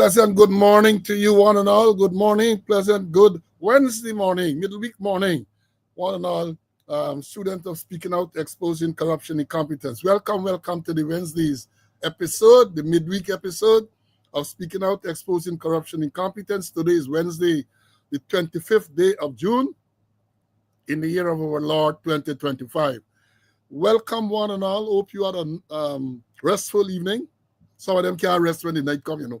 Pleasant good morning to you, one and all. Good morning, pleasant good Wednesday morning, middle week morning, one and all. Student of Speaking Out, Exposing Corruption, Incompetence. Welcome to the Wednesday's episode, the midweek episode of Speaking Out, Exposing Corruption, Incompetence. Today is Wednesday, the 25th day of June in the year of our Lord 2025. Welcome, one and all. Hope you had a restful evening. Some of them can't rest when the night come.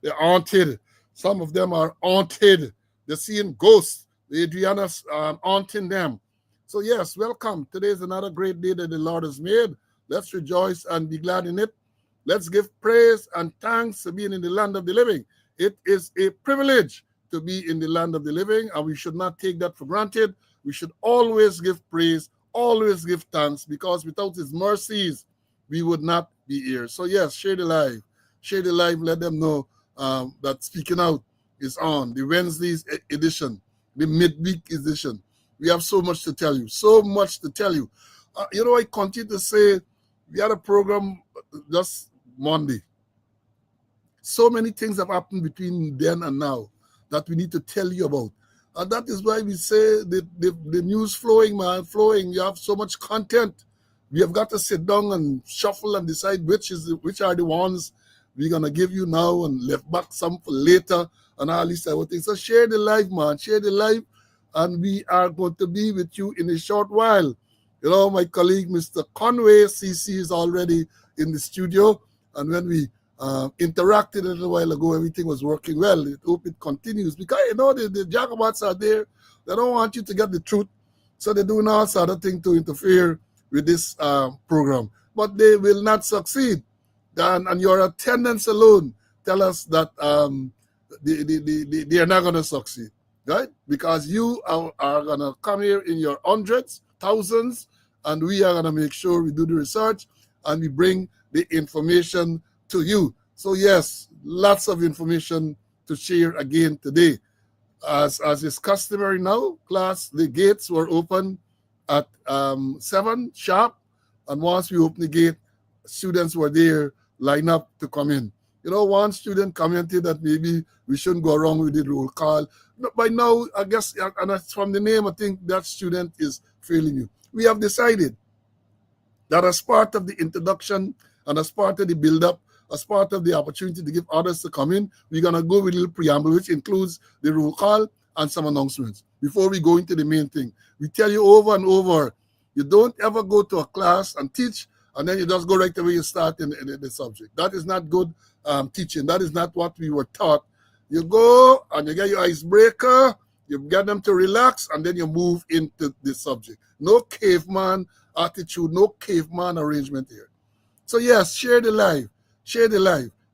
They're haunted. Some of them are haunted. They're seeing ghosts. The Adriana's haunting them. So yes, welcome. Today is another great day that the Lord has made. Let's rejoice and be glad in it. Let's give praise and thanks for being in the land of the living. It is a privilege to be in the land of the living, and we should not take that for granted. We should always give praise, always give thanks, because without his mercies, we would not be here. So yes, share the live. Share the live. Let them know that Speaking Out is on. The Wednesday's edition, the midweek edition. We have so much to tell you. So much to tell you. I continue to say we had a program just Monday. So many things have happened between then and now that we need to tell you about. And that is why we say the news flowing, man, flowing. You have so much content. We have got to sit down and shuffle and decide which are the ones we're going to give you now and left back some for later and all these type of things. So share the live, man. Share the live. And we are going to be with you in a short while. My colleague, Mr. Conway, CC, is already in the studio. And when we interacted a little while ago, everything was working well. I hope it continues. Because, the Jacobats are there. They don't want you to get the truth. So they're doing all sort of things to interfere with this program. But they will not succeed. And your attendance alone tell us that they are not going to succeed. Right? Because you are going to come here in your hundreds, thousands, and we are going to make sure we do the research and we bring the information to you. So yes, lots of information to share again today. As is customary now, class, the gates were open at 7 sharp, and once we open the gate, students were there, line up to come in. One student commented that maybe we shouldn't go around with the roll call. By now, I guess, and from the name, I think that student is failing you. We have decided that as part of the introduction and as part of the build-up, as part of the opportunity to give others to come in, we're going to go with a little preamble, which includes the roll call and some announcements. Before we go into the main thing, we tell you over and over, you don't ever go to a class and teach, and then you just go right away and start in the subject. That is not good teaching. That is not what we were taught. You go and you get your icebreaker, you get them to relax, and then you move into the subject. No caveman attitude, no caveman arrangement here. So yes, share the live,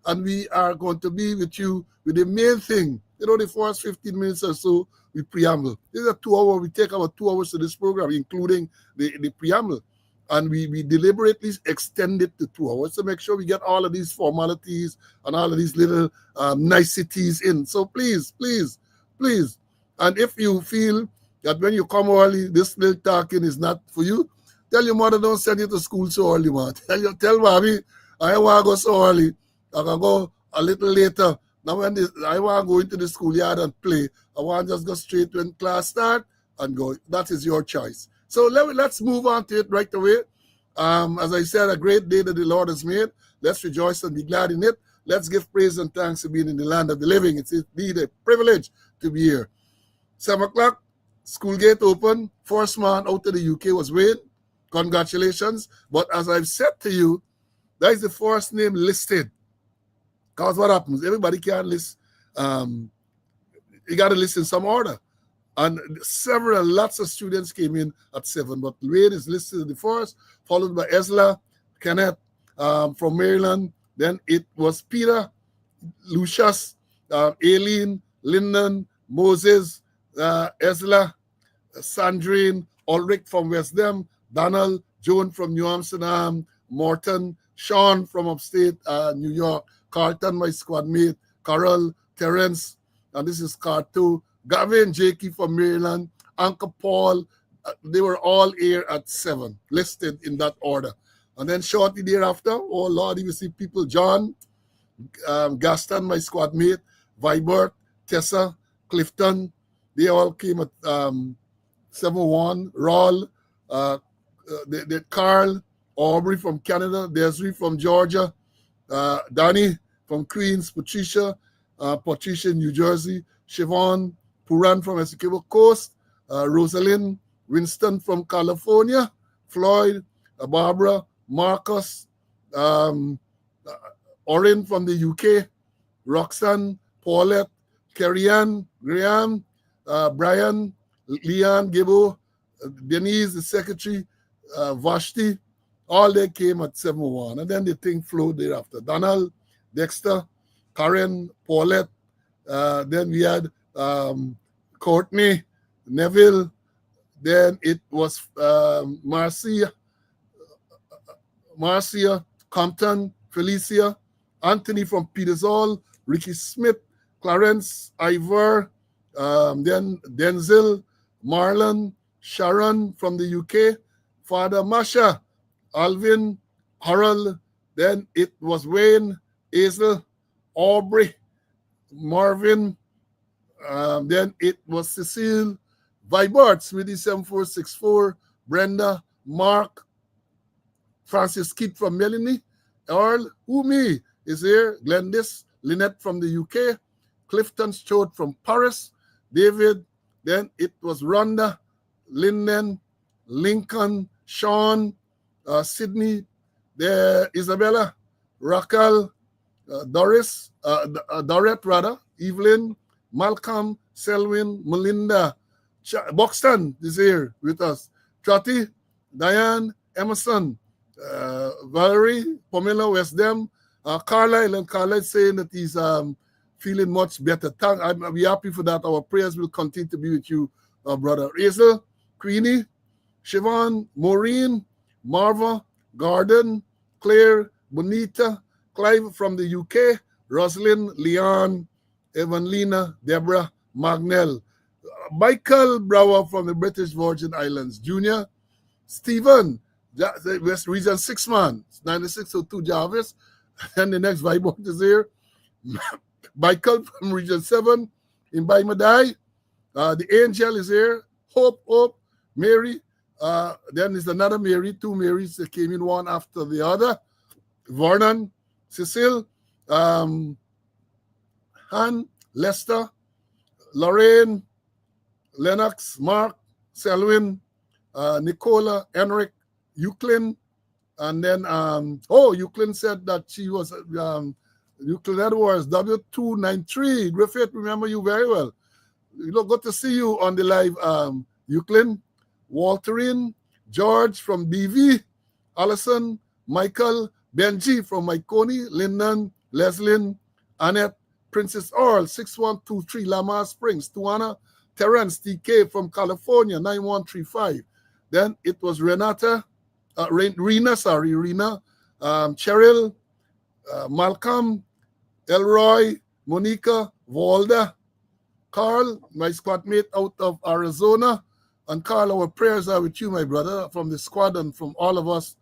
and we are going to be with you with the main thing. The first 15 minutes or so, we preamble. This is a 2 hour, we take about 2 hours to this program, including the preamble. And we deliberately extend it to 2 hours to make sure we get all of these formalities and all of these little niceties in. So please. And if you feel that when you come early, this little talking is not for you, tell your mother don't send you to school so early, man. Tell mommy, I want to go so early. I can go a little later. Now when I want to go into the schoolyard and play, I want to just go straight when class start and go. That is your choice. So let's move on to it right away. As I said, a great day that the Lord has made. Let's rejoice and be glad in it. Let's give praise and thanks for being in the land of the living. It's indeed a privilege to be here. 7 o'clock, school gate open. First man out of the UK was Wayne. Congratulations. But as I've said to you, that is the first name listed. Because what happens? Everybody can't list. You got to list in some order. And lots of students came in at 7, but Wade is listed at the first, followed by Esla, Kenneth from Maryland. Then it was Peter, Lucius, Aileen, Linden, Moses, Esla, Sandrine, Ulrich from West Dem, Donald, Joan from New Amsterdam, Morton, Sean from upstate New York, Carlton, my squad mate, Carol, Terence, and this is Carto, Gavin, Jakey from Maryland, Uncle Paul, they were all here at 7, listed in that order. And then shortly thereafter, oh Lord, you see people, John, Gaston, my squad mate, Vibert, Tessa, Clifton, they all came at 7-1. Rawl, Carl, Aubrey from Canada, Desiree from Georgia, Danny from Queens, Patricia in New Jersey, Siobhan, Puran from Essequibo Coast, Rosalind, Winston from California, Floyd, Barbara, Marcus, Orin from the UK, Roxanne, Paulette, Kerry-Ann, Graham, Brian, Leon, Gibbo, Denise, the secretary, Vashti, all they came at 7-1. And then the thing flowed thereafter. Donald, Dexter, Karen, Paulette, then we had Courtney, Neville, then it was Marcia, Compton, Felicia, Anthony from Peters Hall, Ricky Smith, Clarence, Ivor, then Denzel, Marlon, Sharon from the UK, Father Masha, Alvin, Harold, then it was Wayne, Hazel, Aubrey, Marvin, then it was Cecile, Vibert, Smithy 7464, Brenda, Mark, Francis Kidd from Melanie, Earl, Umi is here, Glendis, Lynette from the UK, Clifton Stewart from Paris, David, then it was Rhonda, Linden, Lincoln, Sean, Sydney, there Isabella, Raquel, Doris, Dorette rather, Evelyn, Malcolm, Selwyn, Melinda, Buxton is here with us, Trotty, Diane, Emerson, Valerie, Pamela, Westdem, Carlisle, and Carlisle saying that he's feeling much better. I'm happy for that. Our prayers will continue to be with you, brother. Hazel, Queenie, Siobhan, Maureen, Marva, Garden, Claire, Bonita, Clive from the UK, Rosalind, Leon, Evanlina, Deborah, Magnell, Michael Brower from the British Virgin Islands, Junior, Stephen, West Region 6 man, 9602 Jarvis, and the next Vibe is here, Michael from Region 7 in Baimadai, the Angel is here, Hope, Mary, then there's another Mary, two Marys that came in one after the other, Vernon, Cecile, Han, Lester, Lorraine, Lennox, Mark, Selwyn, Nicola, Enric, Euclid, and then, Euclid said that she was, Euclid Edwards, W293. Griffith, remember you very well. Good to see you on the live, Euclid, Walterine, George from BV, Allison, Michael, Benji from Myconi, Linden, Leslyn, Annette, Princess Earl, 6123 Lamar Springs, Tuana, Terrence TK from California, 9135. Then it was Rena, Cheryl, Malcolm, Elroy, Monica, Walda, Carl, my squad mate out of Arizona. And Carl, our prayers are with you, my brother, from the squad and from all of us.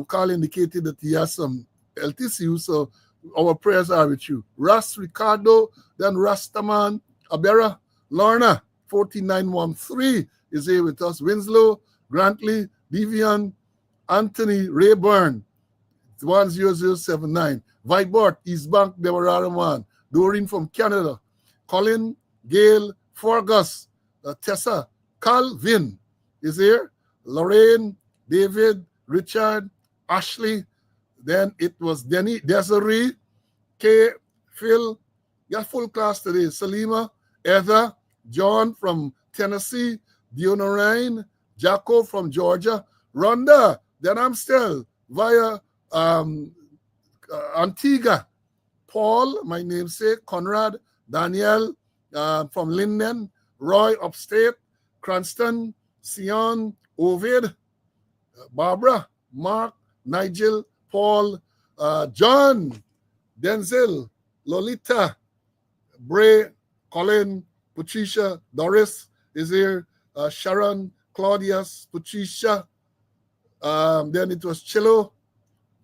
Carl indicated that he has some LTCU, so our prayers are with you. Russ, Ricardo, then Rastaman, Abera, Lorna, 14913 is here with us. Winslow, Grantley, Vivian, Anthony, Rayburn, 10079. Vibert, East Bank, Dewararaman, Doreen from Canada, Colin, Gail, Fergus, Tessa, Calvin is here, Lorraine, David, Richard, Ashley, then it was Denny, Desiree, Kay, Phil, got full class today, Salima, Heather, John from Tennessee, Dionarine, Jacko from Georgia, Rhonda, then I'm still via Antigua, Paul, my namesake, Conrad, Danielle from Linden, Roy upstate, Cranston, Sion, Ovid, Barbara, Mark, Nigel, Paul, John, Denzel, Lolita, Bray, Colin, Patricia, Doris is here, Sharon, Claudius, Patricia, then it was Chilo.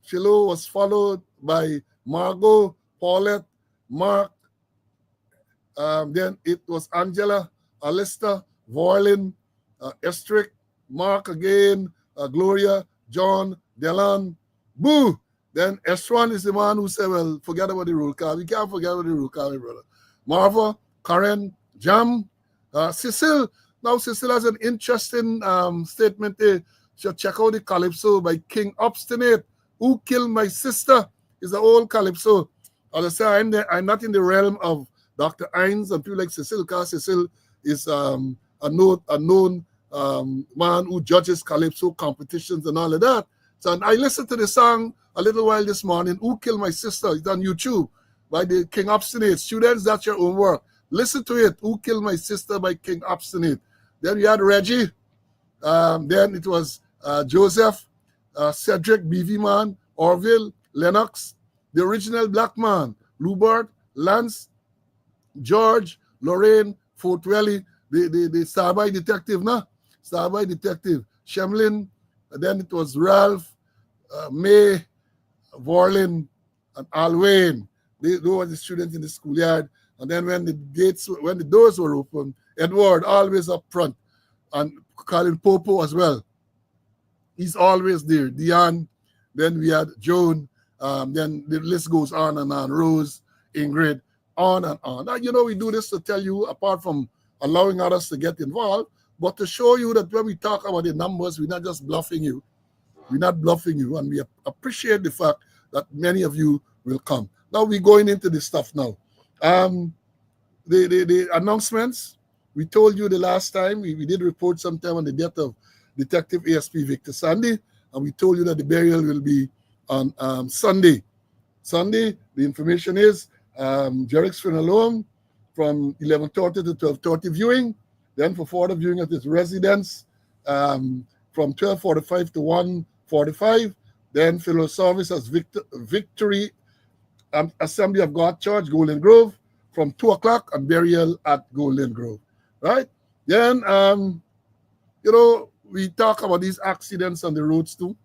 Chilo was followed by Margot, Paulette, Mark, then it was Angela, Alista, Vorlin, Estrick, Mark again, Gloria, John, Delan, Boo. Then S1 is the man who said, well, forget about the roll call. We can't forget about the roll call, brother. Marva, Karen, Jam, Cecil. Now, Cecil has an interesting statement there. Should check out the Calypso by King Obstinate. Who Killed My Sister is the old Calypso. As I say, I'm not in the realm of Dr. Hines and people like Cecil, because Cecil is a known man who judges Calypso competitions and all of that. So I listened to the song a little while this morning, Who Killed My Sister? It's on YouTube by the King Obstinate. Students, that's your own work. Listen to it, Who Killed My Sister by King Obstinate. Then we had Reggie. Then it was Joseph, Cedric, BV Man, Orville, Lennox, the original Black Man, Lubert, Lance, George, Lorraine, Fortwelly, the Starby detective, Starby detective, Shemlin, and then it was Ralph, May, Vorlin, and Alwyn. Those were the students in the schoolyard. And then when the doors were open, Edward always up front, and Colin Popo as well. He's always there. Dion, then we had Joan, then the list goes on and on. Rose, Ingrid, on and on. Now, we do this to tell you, apart from allowing others to get involved, but to show you that when we talk about the numbers, we're not just bluffing you. We're not bluffing you, and we appreciate the fact that many of you will come. Now we're going into the stuff now. The announcements, we told you the last time, we did report sometime on the death of Detective ASP Victor Sandy, and we told you that the burial will be on Sunday. Sunday, the information is Jerrick's funeral home from 11:30 to 12:30 viewing, then for further viewing at his residence from 12:45 to 1:45, then funeral service as Victory Assembly of God Church, Golden Grove, from 2 o'clock, and burial at Golden Grove, right? Then, we talk about these accidents on the roads too.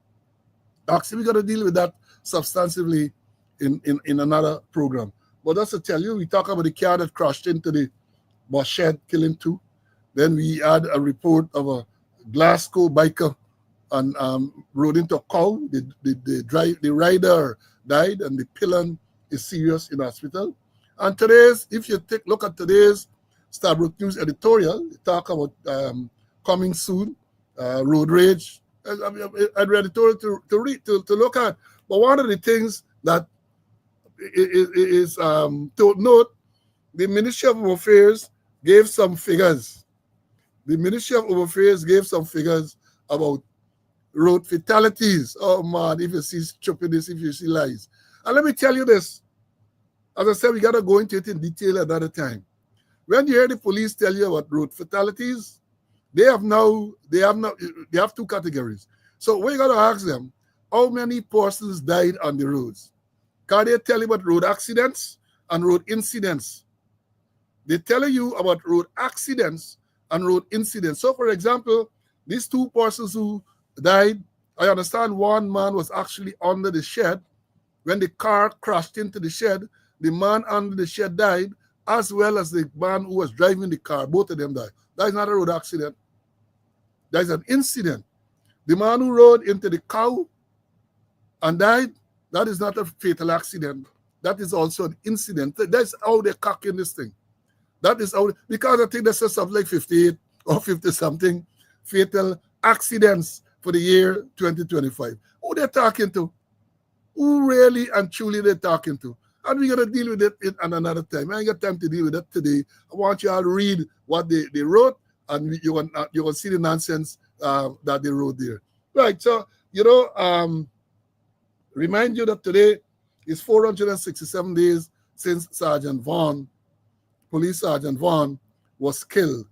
Actually, we got to deal with that substantively in another program. But just to tell you, we talk about the car that crashed into the bus shed, killing 2. Then we had a report of a Glasgow biker and rode into a cow. The rider died, and the pillion is serious in hospital. And if you look at today's Starbrook News editorial, they talk about coming soon, road rage. I read editorial to look at. But one of the things that is to note, the Ministry of Home Affairs gave some figures. The Ministry of Home Affairs gave some figures about road fatalities. Oh man, if you see stupidness, if you see lies. And let me tell you this. As I said, we got to go into it in detail another time. When you hear the police tell you about road fatalities, they have 2 categories. So what you got to ask them, how many persons died on the roads? Can they tell you about road accidents and road incidents? They tell you about road accidents and road incidents. So, for example, these 2 persons who died, I understand one man was actually under the shed. When the car crashed into the shed, the man under the shed died, as well as the man who was driving the car. Both of them died. That is not a road accident. That is an incident. The man who rode into the cow and died, that is not a fatal accident. That is also an incident. That's how they're cocking this thing. That is how, because I think there's something like 58 or 50-something fatal accidents for the year 2025. Who they're talking to? Who really and truly they're talking to? And we're going to deal with it at another time. I ain't got time to deal with that today. I want you all to read what they wrote, and you're going to see the nonsense that they wrote there. Right, so, remind you that today is 467 days since Police Sergeant Vaughn was killed.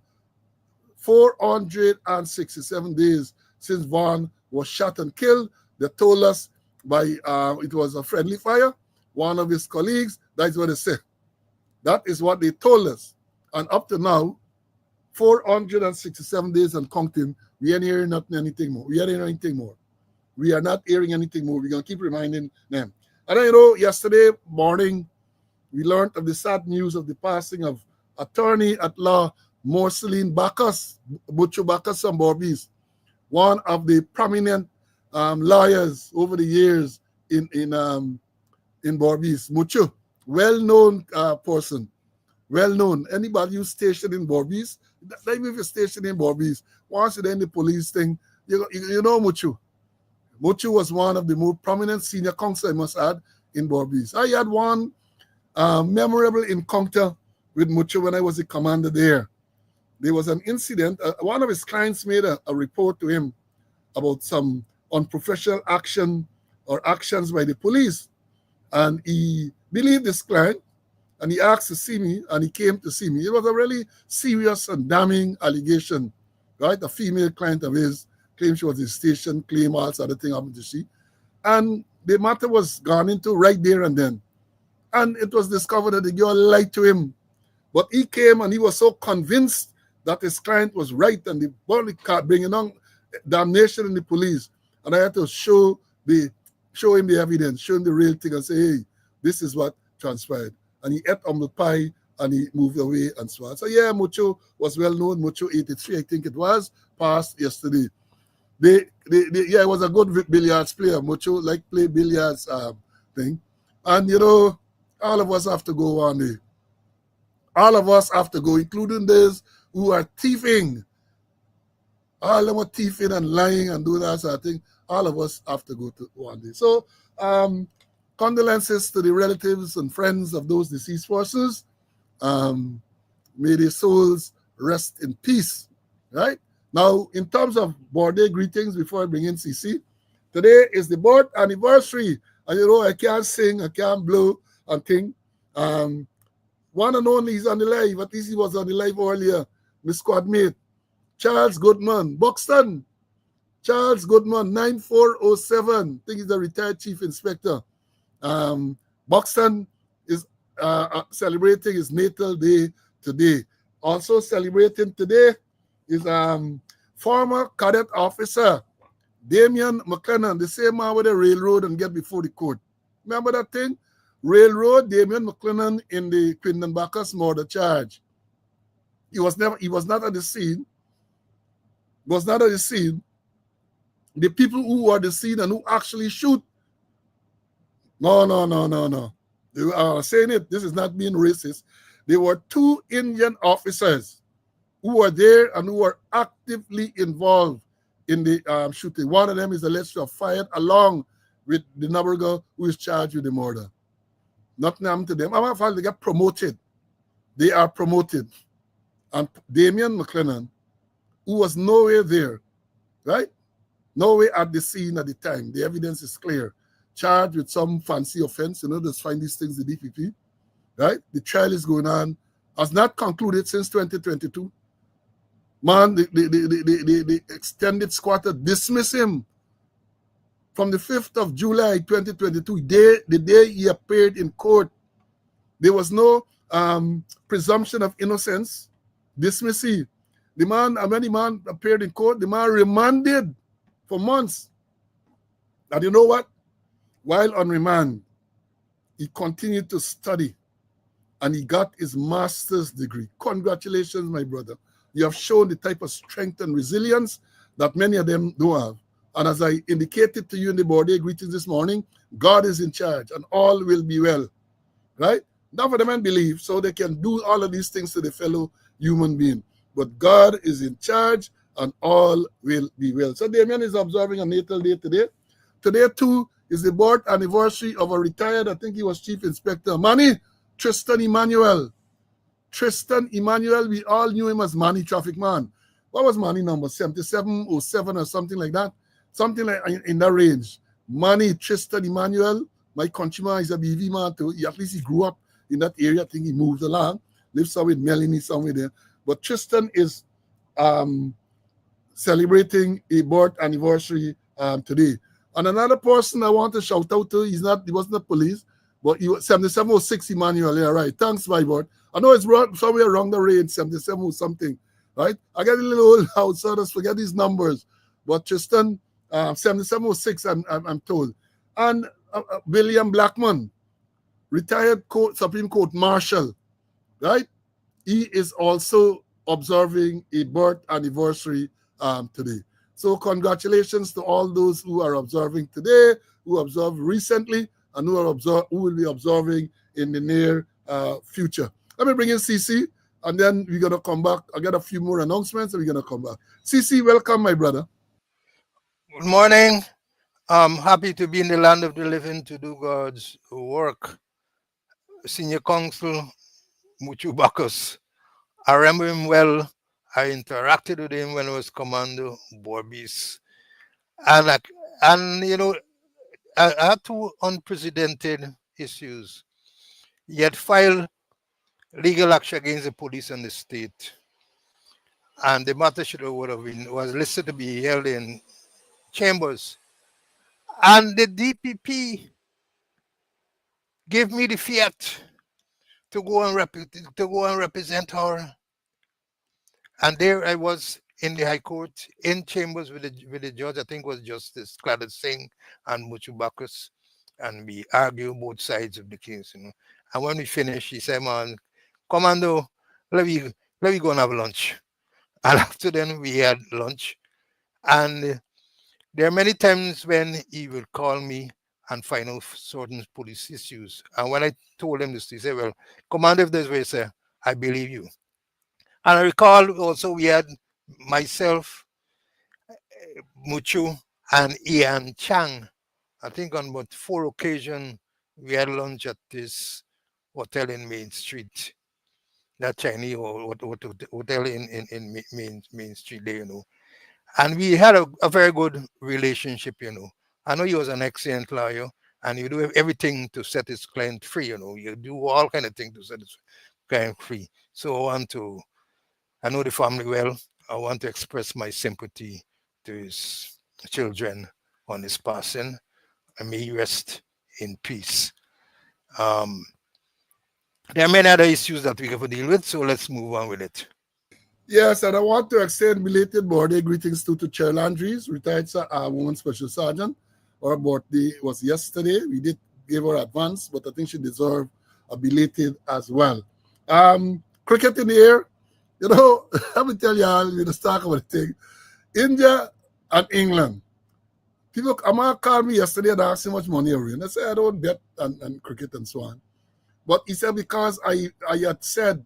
467 days since Vaughn was shot and killed. They told us it was a friendly fire. One of his colleagues, that's what they said. That is what they told us. And up to now, 467 days and counting, we ain't hearing anything more. We are not hearing anything more. We're going to keep reminding them. And yesterday morning, we learned of the sad news of the passing of attorney at law Marceline Bakas, Butcher Bakas and Borbis, one of the prominent lawyers over the years in Borbis. Mucho, well-known person, well-known. Anybody who's stationed in Borbis, like if you're stationed in Borbis, once you're in the police thing, you know Mucho. Mucho was one of the more prominent senior counsel, I must add, in Borbis. I had one memorable encounter with Mucho when I was a commander there. There was an incident. One of his clients made a report to him about some unprofessional action or actions by the police. And he believed this client, and he asked to see me, and he came to see me. It was a really serious and damning allegation, right? A female client of his claimed she was in station, claimed all sort of thing happened to she. And the matter was gone into right there and then. And it was discovered that the girl lied to him. But he came and he was so convinced that his client was right, and the body card bringing on damnation in the police. And I had to show him the evidence, show him the real thing, and say, hey, this is what transpired. And he ate humble pie and he moved away and so on. So yeah, Mucho was well known. Mucho 83, I think it was, passed yesterday. Yeah, he was a good billiards player. Mucho like play billiards thing. And you know, all of us have to go one day. All of us have to go, including those who are thieving. All of them are thieving and lying and doing that sort of thing. All of us have to go to one day. So, condolences to the relatives and friends of those deceased persons. May their souls rest in peace, right? Now, in terms of birthday greetings, before I bring in CC, today is the birth anniversary. And you know, I can't sing, I can't blow and thing. One and only is on the live. At least he was on the live earlier. My squad mate, Charles Goodman, Buxton. Charles Goodman, 9407. I think he's the retired chief inspector. Buxton is celebrating his natal day today. Also celebrating today is former cadet officer Damian McLennan, the same man with the railroad and get before the court. Remember that thing? Railroad, Damian McLennan in the Quinton Bakas murder charge. He was not at the scene. Was not at the scene. The people who were at the scene and who actually shoot. No. They are saying it. This is not being racist. There were two Indian officers who were there and who were actively involved in the shooting. One of them is alleged to have fired along with the Nabarga who is charged with the murder. Nothing happened to them. I'm afraid they get promoted. They are promoted. And Damian McLennan, who was nowhere there, right? Nowhere at the scene at the time. The evidence is clear. Charged with some fancy offense. You know, just find these things, the DPP, right? The trial is going on. Has not concluded since 2022. Man, the extended squatter dismissed him from the 5th of July 2022, the day he appeared in court. There was no presumption of innocence. Dismissee. The man, when the man appeared in court, the man remanded for months. And you know what? While on remand, he continued to study and he got his master's degree. Congratulations, my brother. You have shown the type of strength and resilience that many of them don't have. And as I indicated to you in the birthday greetings this morning, God is in charge and all will be well, right? Not for the men believe, so they can do all of these things to the fellow human being. But God is in charge and all will be well. So Damien is observing a natal day today. Today, too, is the birth anniversary of a retired, I think he was chief inspector, Manny Tristan Emmanuel. Tristan Emmanuel, we all knew him as Manny Traffic Man. What was Manny number? 7707 or something like that? Something like in that range. Manny Tristan Emmanuel, my countryman, is a BV man too. At least he grew up in that area. I think he moved along. Lives somewhere with Melanie, somewhere there. But Tristan is celebrating a birth anniversary today. And another person I want to shout out to, he wasn't the police, but he was 7706 Emmanuel. Yeah, right. Thanks, my boy. I know it's somewhere around the range, 77 or something, right? I get a little old house, so I just forget these numbers. But Tristan, 7706, I'm told. And William Blackman. retired Supreme Court Marshal, right? He is also observing a birth anniversary today. So congratulations to all those who are observing today, who observed recently, and who will be observing in the near future. Let me bring in CC, and then we're going to come back. I got a few more announcements, and we're going to come back. CC, welcome, my brother. Good morning. I'm happy to be in the land of the living to do God's work. Senior Counsel Muchu Bakas. I remember him well. I interacted with him when I was Commando Borbis. And, I had two unprecedented issues. He had filed legal action against the police and the state. And the matter was listed to be held in chambers. And the DPP gave me the fiat to go and represent her. And there I was in the High Court, in chambers with the judge, I think was Justice Cladid Singh and Muchu Bakas, and we argued both sides of the case, And when we finished, he said, "Man, Commando, let me go and have lunch." And after then, we had lunch. And there are many times when he will call me and find out certain police issues. And when I told him this, he said, "Well, Commander, if there's way, sir, I believe you." And I recall also we had myself, Muchu, and Ian Chang. I think on about 4 occasions we had lunch at this hotel in Main Street, that Chinese hotel in Main Street there, And we had a very good relationship, I know he was an excellent lawyer, and you do everything to set his client free, You do all kind of things to set his client free. So I know the family well. I want to express my sympathy to his children on his passing, and may he rest in peace. There are many other issues that we have to deal with, so let's move on with it. Yes, and I want to extend belated birthday greetings to Chair Landry's, retired Woman Special Sergeant. Her birthday was yesterday. We did give her advance, but I think she deserved a belated as well. Cricket in the air. Let me tell y'all, we just talk about the thing. India and England. People, Amar called me yesterday and asked how much money are in. I said, I don't bet on cricket and so on. But he said, because I had said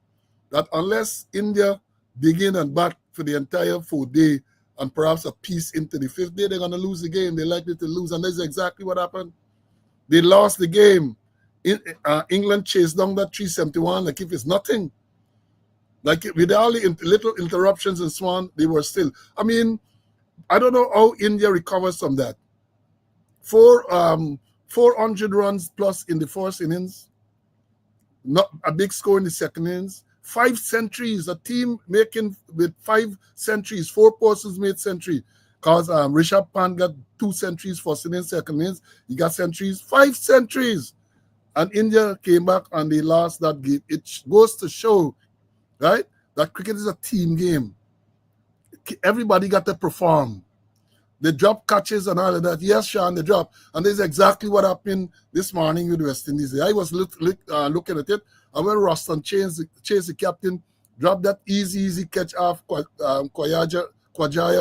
that unless India begin and bat for the entire 4th day and perhaps a piece into the 5th day, they're going to lose the game. They're likely to lose. And that's exactly what happened. They lost the game. England chased down that 371 like if it's nothing. Like with all the little interruptions and so on, they were still. I mean, I don't know how India recovers from that. 400 runs plus in the first innings, not a big score in the second innings. 5 centuries, a team making with 5 centuries, 4 persons made century. Because Rishabh Pant got 2 centuries first innings, second innings. He got centuries, 5 centuries. And India came back and they lost that game. It goes to show, right, that cricket is a team game. Everybody got to perform. They drop catches and all of that. Yes, Sean, they drop. And this is exactly what happened this morning with West Indies. I was looking at it. And when Roston chased the captain, dropped that easy catch off Kwajaya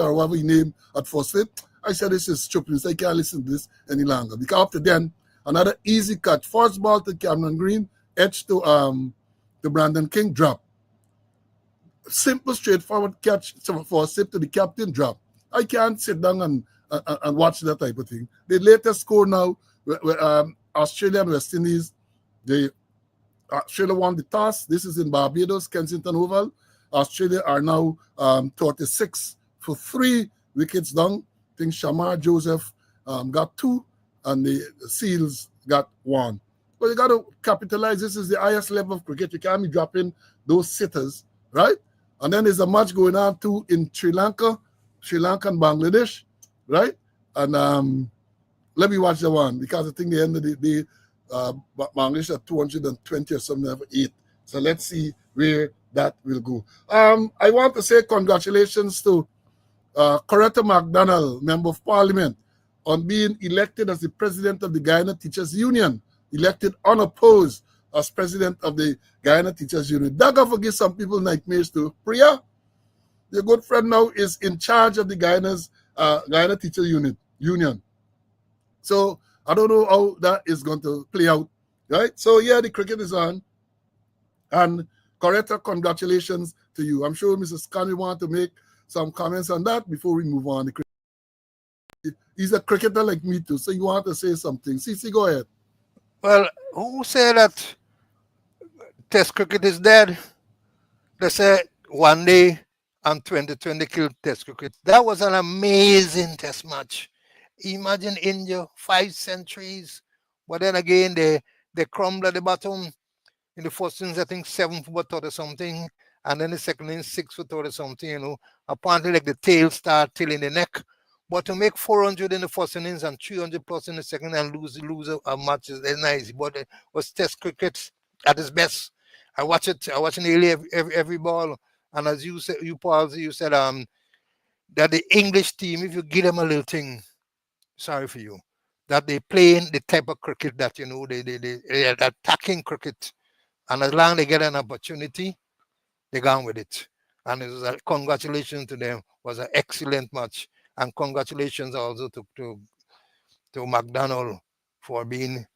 or whatever he named at first slip, I said, this is stupid. So I can't listen to this any longer. Because after then, another easy catch. First ball to Cameron Green, edge to Brandon King, drop. Simple, straightforward catch for a sip to the captain, drop. I can't sit down and watch that type of thing. The latest score now, Australia and West Indies, Australia won the toss. This is in Barbados, Kensington Oval. Australia are now 36 for 3 wickets down. I think Shamar Joseph got 2 and the Seals got 1. But you got to capitalize. This is the highest level of cricket. You can't be dropping those sitters, right? And then there's a match going on too in Sri Lanka and Bangladesh, right? And let me watch the one because I think the end of the day, Bangladesh at 220 or something over 8. So let's see where that will go. I want to say congratulations to Coretta MacDonald, Member of Parliament, on being elected as the president of the Guyana Teachers Union. elected unopposed as president of the Guyana Teachers Union. That gonna forgive some people nightmares too. Priya, your good friend now is in charge of the Guyana Teacher Union. So I don't know how that is going to play out, right? So yeah, the cricket is on. And Coretta, congratulations to you. I'm sure Mrs. Scanlon want to make some comments on that before we move on. He's a cricketer like me too, so you want to say something. Cici, go ahead. Well, who said that Test cricket is dead? They say one day and 2020 killed Test cricket. That was an amazing Test match. Imagine India, 5 centuries, but then again they crumbled at the bottom. In the first innings, I think 7 for 30 something, and then the second innings 6 for 30 something. Apparently like the tail start till in the neck. But to make 400 in the first innings and 300 plus in the second and lose a match is nice. But it was Test cricket at its best. I watch it nearly every ball. And as you said, you said that the English team, if you give them a little thing, sorry for you, that they playing the type of cricket that they're attacking cricket. And as long as they get an opportunity, they go on with it. And it was congratulations to them. It was an excellent match. And congratulations also to McDonald for being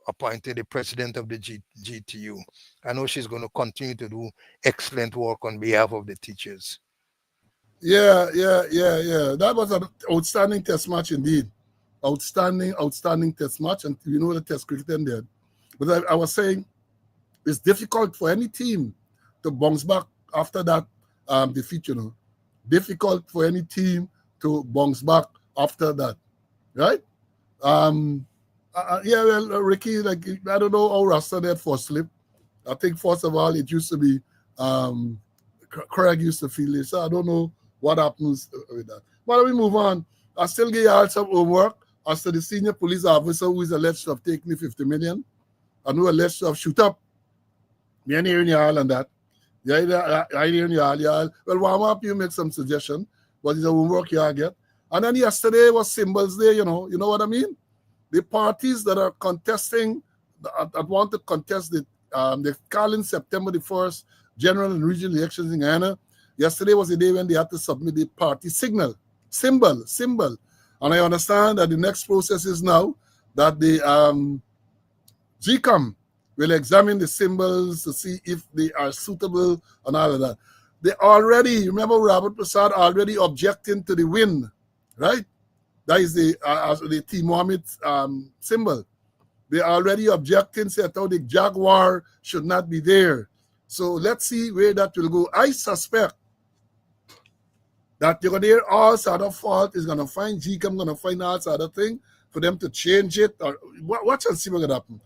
appointed the president of the GTU. I know she's going to continue to do excellent work on behalf of the teachers. Yeah. That was an outstanding Test match indeed. Outstanding Test match. And you know the Test cricket ended. But I was saying, it's difficult for any team to bounce back after that defeat, Difficult for any team to bounce back after that, right? Ricky, like, I don't know how Rasta did for slip. I think, first of all, it used to be Craig used to feel it, so I don't know what happens with that. But we move on. I still give you some homework as to the senior police officer who is alleged to have taken me 50 million and who alleged to have shoot up. Me and hearing y'all on that. I hearing y'all. Well, warm up, you make some suggestion, but it's a homework y'all get. And then yesterday was Symbols Day, you know what I mean? The parties that are contesting, that want to contest they're calling September the 1st general and regional elections in Guyana. Yesterday was the day when they had to submit the party symbol. And I understand that the next process is now that the GCOM will examine the symbols to see if they are suitable and all of that. They already, remember Robert Prasad already objecting to the win, right? That is the T. Mohammed symbol. They already objecting, said how the Jaguar should not be there. So let's see where that will go. I suspect that there all sort of fault is going to find GCOM, going to find all sort of thing for them to change it. Or watch and see what going to happen.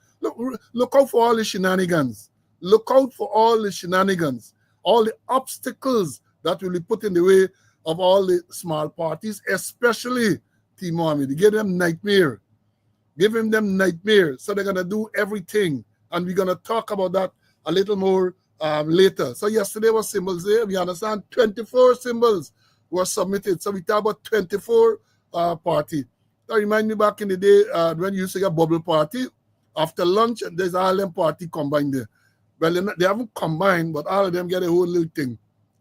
Look out for all the shenanigans. Look out for all the shenanigans, all the obstacles that will be put in the way of all the small parties, especially T. Mohammed. Give them nightmare. Giving them nightmare. So they're going to do everything. And we're going to talk about that a little more later. So yesterday was Symbols Day. We understand 24 symbols were submitted. So we talk about 24 party. That remind me back in the day when you used to get bubble party. After lunch, there's all them party combined there. Well, they haven't combined, but all of them get a whole little thing.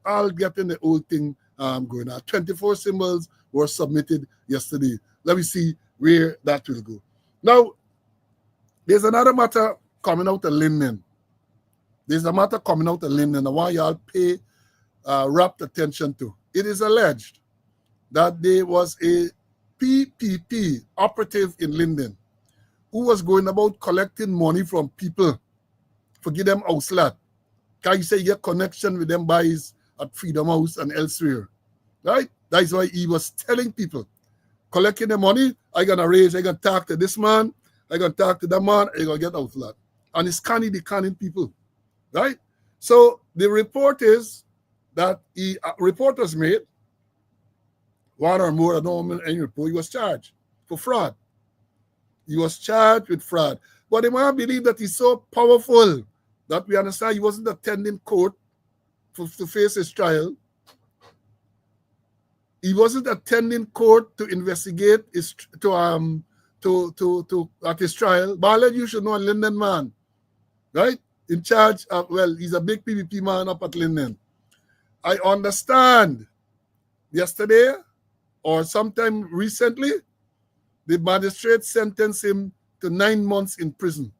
All getting the whole thing going on. 24 symbols were submitted yesterday. Let me see where that will go. Now, there's another matter coming out of Linden. There's a matter coming out of Linden. I want y'all pay rapt attention to. It is alleged that there was a PPP operative in Linden who was going about collecting money from people for give them house lot. Can you say you get connection with them buys at Freedom House and elsewhere? Right? That's why he was telling people, collecting the money, I gonna talk to this man, I gonna talk to that man, I gonna get house lot. And it's canning people. Right? So the report is that report was made, one or more, I don't know any report, he was charged for fraud. He was charged with fraud. But the man believed that he's so powerful that we understand he wasn't attending court to face his trial. He wasn't attending court to investigate to at his trial. Barlet, you should know a Linden man, right? In charge of, well, he's a big PVP man up at Linden. I understand yesterday or sometime recently, the magistrate sentenced him to 9 months in prison.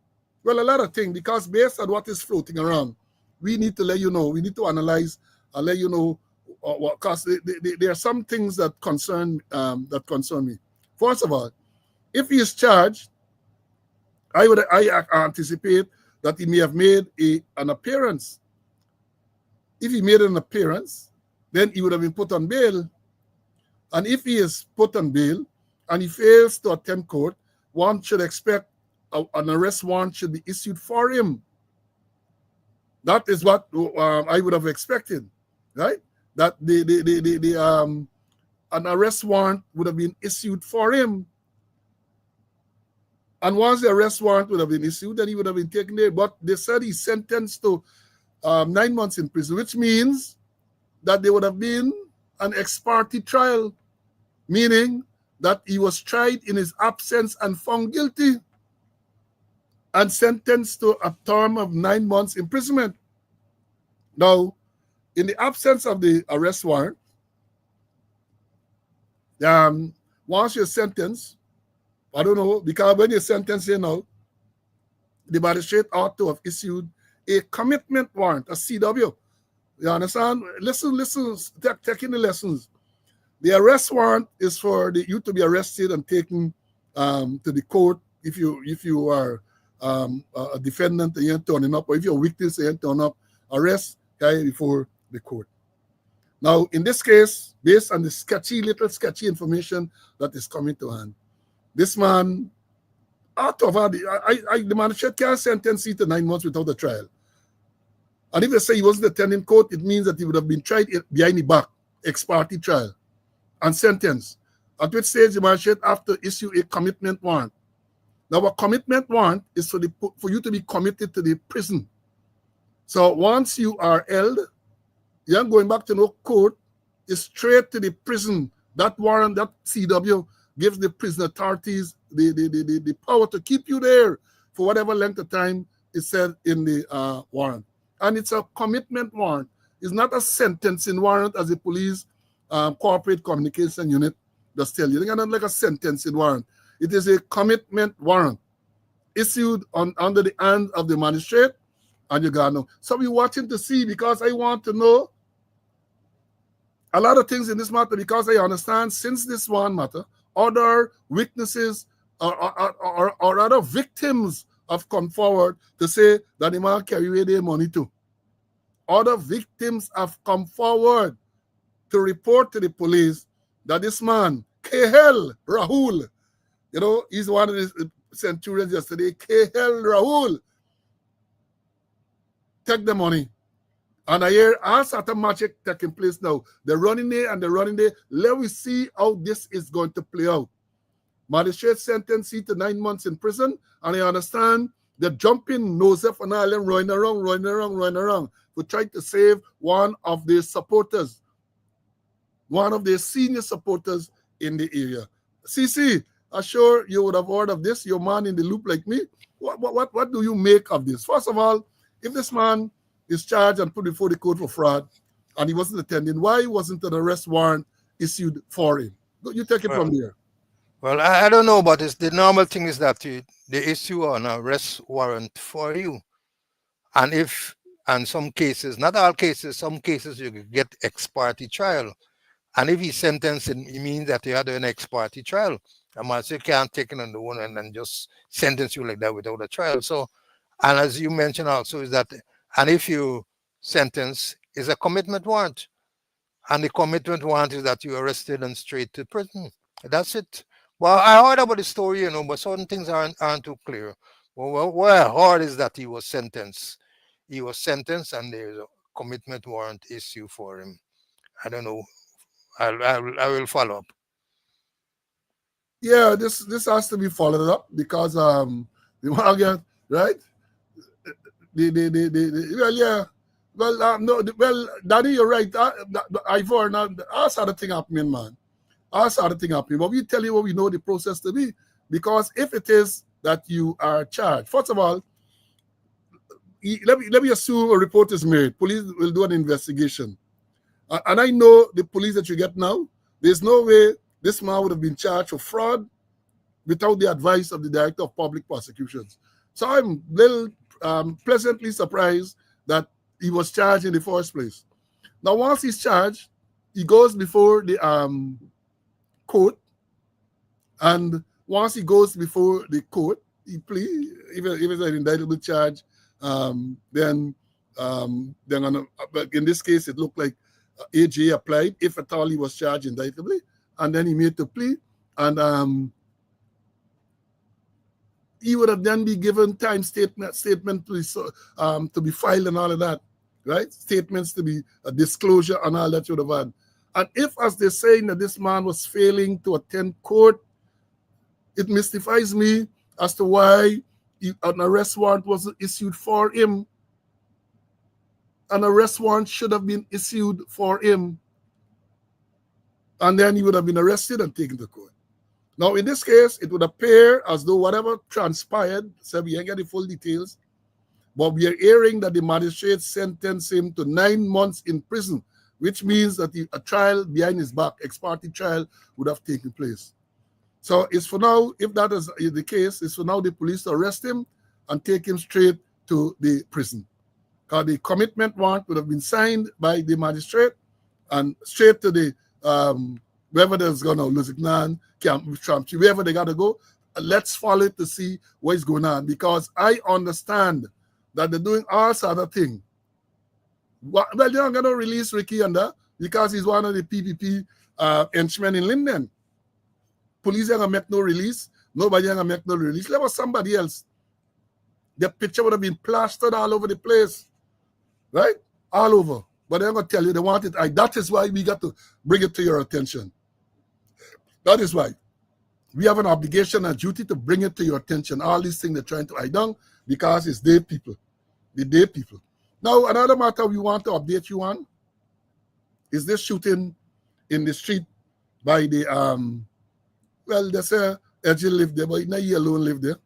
Well, a lot of things, because based on what is floating around, we need to let you know, we need to analyze and let you know, because there are some things that concern me. First of all, if he is charged, I anticipate that he may have made an appearance. If he made an appearance, then he would have been put on bail. And if he is put on bail and he fails to attend court, one should expect an arrest warrant should be issued for him. That is what I would have expected, right? That an arrest warrant would have been issued for him. And once the arrest warrant would have been issued, then he would have been taken there. But they said he's sentenced to 9 months in prison, which means that there would have been an ex parte trial, meaning that he was tried in his absence and found guilty and sentenced to a term of 9 months imprisonment. Now, in the absence of the arrest warrant, once you're sentenced, I don't know, because when you're sentenced, you know, the magistrate ought to have issued a commitment warrant, a CW. You understand? Listen, take in the lessons. The arrest warrant is for you to be arrested and taken to the court if you are a defendant and you're turning up, or if you're a witness and you're turning up, arrest guy before the court. Now, in this case, based on the sketchy information that is coming to hand, this man, out of the magistrate can't sentence him to 9 months without a trial. And if they say he wasn't attending court, it means that he would have been tried behind the back, ex parte trial, and sentenced. At which stage the magistrate have to issue a commitment warrant. Now, a commitment warrant is for you to be committed to the prison. So once you are held, you aren't going back to no court, it's straight to the prison. That warrant, that CW, gives the prison authorities the power to keep you there for whatever length of time is said in the warrant. And it's a commitment warrant. It's not a sentencing warrant as the police corporate communication unit does tell you. It's not like a sentencing warrant. It is a commitment warrant issued under the hand of the magistrate and you got no. So we're watching to see, because I want to know a lot of things in this matter, because I understand since this one matter, other witnesses or other victims have come forward to say that the man carry away their money too. Other victims have come forward to report to the police that this man, KL Rahul, you know, he's one of the centurions yesterday, KL Rahul, take the money. And I hear all sort of magic taking place now. They're running there and they're running there. Let me see how this is going to play out. Magistrate sentenced to 9 months in prison, and I understand they're jumping Joseph and all them running around to try to save one of their supporters, one of their senior supporters in the area. CC, I'm sure you would have heard of this. You're man in the loop like me. What do you make of this? First of all, if this man is charged and put before the court for fraud and he wasn't attending, why wasn't an arrest warrant issued for him? You take it from there. Well, I don't know, but it's the normal thing is that they issue an arrest warrant for you. And if, and some cases, not all cases, some cases you get ex parte trial. And if he's sentenced, it means that you had an ex parte trial. A magistrate can't take it on the one and just sentence you like that without a trial. So, and as you mentioned also, is that, and if you sentence, is a commitment warrant. And the commitment warrant is that you're arrested and straight to prison. That's it. Well, I heard about the story, you know, but certain things aren't too clear. Well, what I heard is that he was sentenced. He was sentenced and there's a commitment warrant issue for him. I don't know. I will follow up. Yeah, this has to be followed up because the again, right? Daddy, you're right. Ivor, now I saw the thing happening, man. I saw the thing happening. But we tell you what we know the process to be. Because if it is that you are charged, first of all, let me assume a report is made. Police will do an investigation. And I know the police that you get now, there's no way this man would have been charged for fraud without the advice of the Director of Public Prosecutions. So I'm a little pleasantly surprised that he was charged in the first place. Now, once he's charged, he goes before the court, and once he goes before the court, he pleads, even if it's an indictable charge, then in this case, it looked like AJ applied, if at all he was charged indictably, and then he made the plea, and he would have then be given time statement to be filed and all of that, right? Statements to be a disclosure and all that should have had. And if, as they're saying, that this man was failing to attend court, it mystifies me as to why an arrest warrant wasn't issued for him. An arrest warrant should have been issued for him. And then he would have been arrested and taken to court. Now, in this case, it would appear as though whatever transpired, so we ain't get the full details, but we are hearing that the magistrate sentenced him to 9 months in prison, which means that a trial behind his back, ex-parte trial, would have taken place. So it's for now, if that is the case, it's for now the police to arrest him and take him straight to the prison. Because the commitment warrant would have been signed by the magistrate and straight to the, wherever there's going to Luzignan, Camp Trump, wherever they got to go. Let's follow it to see what's going on. Because I understand that they're doing all sorts of things. Well, they're not going to release Ricky under because he's one of the PPP henchmen in Linden. Police ain't going to make no release. Nobody ain't going to make no release. There was somebody else. The picture would have been plastered all over the place. Right? All over. But they're going to tell you they want it. That is why we got to bring it to your attention. That is why. We have an obligation and duty to bring it to your attention. All these things they're trying to hide down because it's their people. Their people. Now, another matter we want to update you on is this shooting in the street by the, well, they say Edgil live there, but not he alone live there.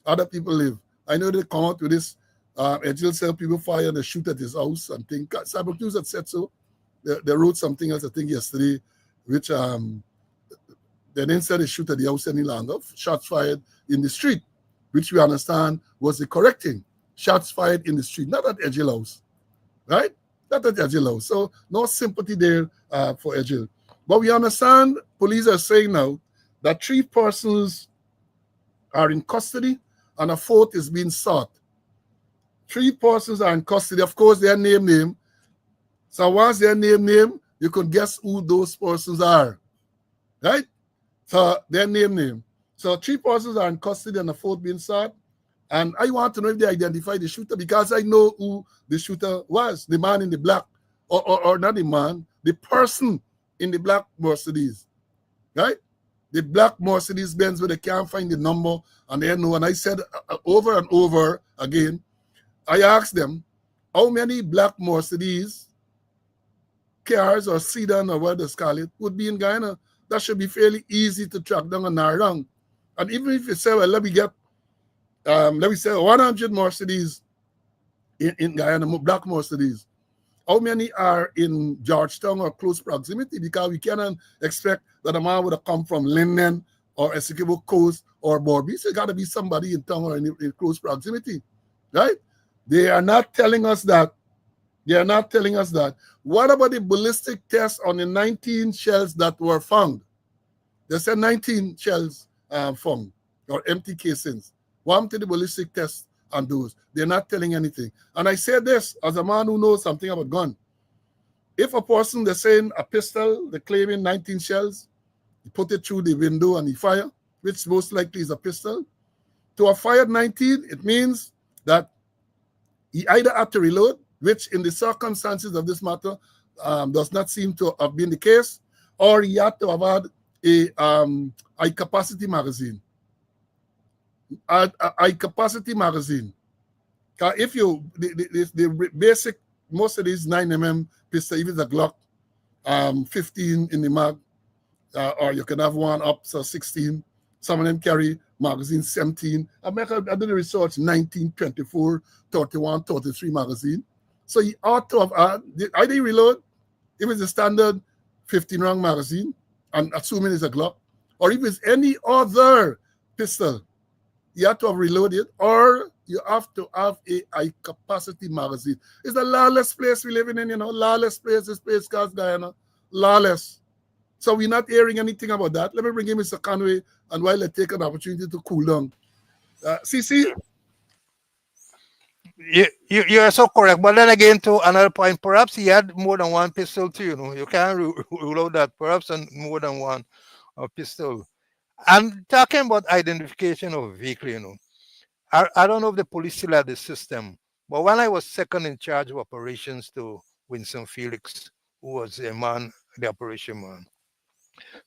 Other people live. I know they come out with this. Edgil said people fire and they shoot at his house and things. Cyber News had said so. They wrote something else, I think, yesterday, which they didn't say they shoot at the house any longer. Shots fired in the street, which we understand was the correct thing. Shots fired in the street, not at Edgil house, right? Not at Edgil house. So no sympathy there for Edgil. But we understand police are saying now that 3 persons are in custody and a 4th is being sought. 3 persons are in custody. Of course, they're name. So once they're name, you can guess who those persons are, right? So they're name. So 3 persons are in custody and a 4th being sought. And I want to know if they identify the shooter because I know who the shooter was, the man in the black, or not the man, the person in the black Mercedes, right? The black Mercedes Benz where they can't find the number and they know. And I said over and over again, I asked them, how many black Mercedes cars or sedan or what they call it would be in Guyana? That should be fairly easy to track down and narrow down. And even if you say, well, let me say 100 Mercedes in Guyana, black Mercedes. How many are in Georgetown or close proximity? Because we cannot expect that a man would have come from Linden or Essequibo Coast or Borby. So it got to be somebody in town or in close proximity, right? They are not telling us that. What about the ballistic test on the 19 shells that were found? They said 19 shells found or empty casings. What to the ballistic test on those? They're not telling anything. And I say this as a man who knows something about gun. If a person, they're saying a pistol, they're claiming 19 shells, you put it through the window and he fire, which most likely is a pistol. To have fired 19, it means that he either had to reload, which in the circumstances of this matter does not seem to have been the case, or he had to have had a high-capacity magazine. A high-capacity magazine. If you, the basic, most of these 9mm pistol, even the Glock, 15 in the mag, or you can have one up to 16. Some of them carry magazine 17. I did the research 19, 24, 31, 33 magazine. So he ought to have, I didn't reload. If it's a standard 15 round magazine, and assuming it's a Glock, or if it's any other pistol, you have to have reloaded, or you have to have a high capacity magazine. It's the lawless place we live in, lawless place, this place called Guyana, lawless. So we're not hearing anything about that. Let me bring in Mr. Conway, and while I take an opportunity to cool down. CC? You are so correct. But then again, to another point, perhaps he had more than one pistol too. You can't rule out that. Perhaps more than one pistol. I'm talking about identification of vehicle. I don't know if the police still have the system, but when I was second in charge of operations to Winston Felix, who was the operation man,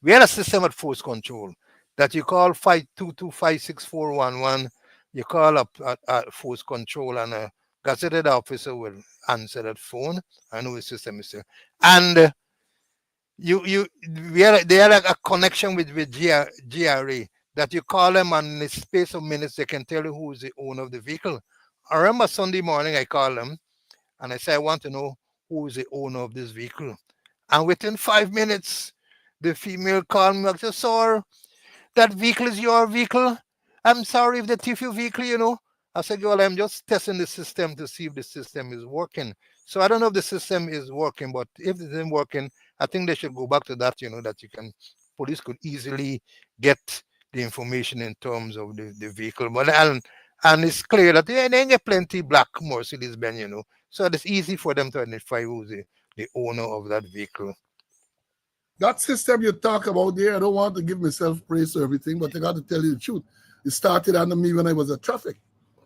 we had a system at force control that you call 522-56411. You call up at force control, and a gazetted officer will answer that phone. I know the system is there. And they had a connection with GRA that you call them, and in the space of minutes they can tell you who is the owner of the vehicle. I remember Sunday morning I called them and I said, I want to know who is the owner of this vehicle. And within 5 minutes, the female called me and said, sir, that vehicle is your vehicle. I'm sorry if they thief your vehicle. I said, well, I'm just testing the system to see if the system is working. So I don't know if the system is working, but if it isn't working, I think they should go back to that, that police could easily get the information in terms of the vehicle. But and it's clear that they get plenty black Mercedes-Benz, so it's easy for them to identify who's the owner of that vehicle. That system you talk about there, I don't want to give myself praise or everything, but I got to tell you the truth. It started under me when I was at traffic.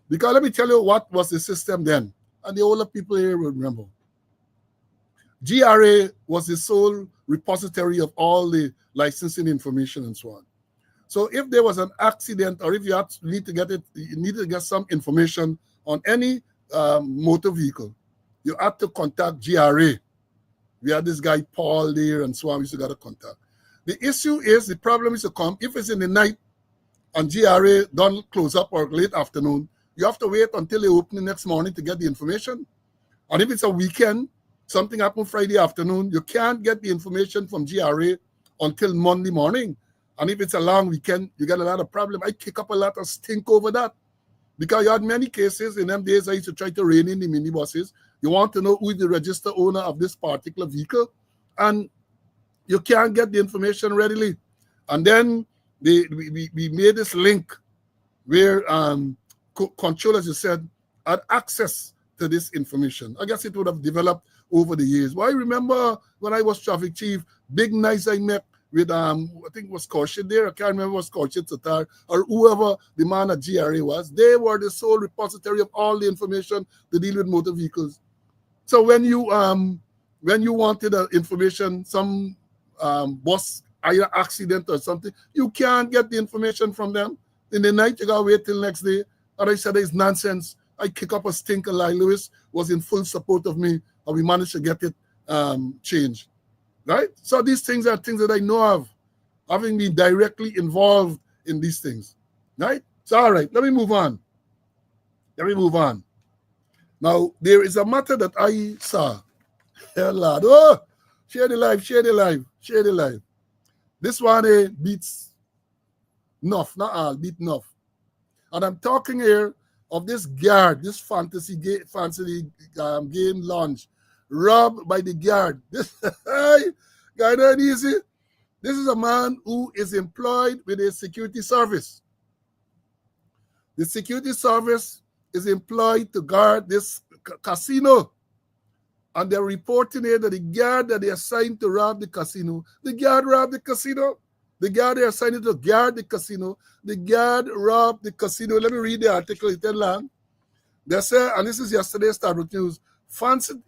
Because let me tell you what was the system then. And the older people here will remember. GRA was the sole repository of all the licensing information and so on. So if there was an accident, or if you need to get some information on any motor vehicle, you had to contact GRA. We had this guy Paul there and so on. We used to get a contact. The issue is, the problem is to come if it's in the night and GRA don't close up, or late afternoon. You have to wait until they open the next morning to get the information. And if it's a weekend, something happened Friday afternoon, you can't get the information from GRA until Monday morning. And if it's a long weekend, you get a lot of problem. I kick up a lot of stink over that. Because you had many cases in them days I used to try to rein in the minibuses. You want to know who is the registered owner of this particular vehicle, and you can't get the information readily. And then we made this link where controllers, you said, had access to this information. I guess it would have developed over the years. Well, I remember when I was traffic chief, big nights I met with, I think it was Korshid there. I can't remember, was Korshid Satar or whoever the man at GRA was. They were the sole repository of all the information to deal with motor vehicles. So when you wanted information, some bus either accident or something, you can't get the information from them. In the night, you gotta wait till next day. And I said, it's nonsense. I kick up a stink, and Lewis was in full support of me, and we managed to get it changed. Right? So these things are things that I know of, having been directly involved in these things. Right? So, all right, let me move on. Now, there is a matter that I saw. Hell, Lord. Oh, share the live. This one beats enough, not all, beat enough. And I'm talking here of this guard, this fantasy game launch, robbed by the guard. This guy not easy. This is a man who is employed with a security service. The security service is employed to guard this casino. And they're reporting here that the guard that they assigned to rob the casino, the guard robbed the casino. The guard they assigned to guard the casino, the guard robbed the casino. Let me read the article, it's long. They say, and this is yesterday's Starbucks News,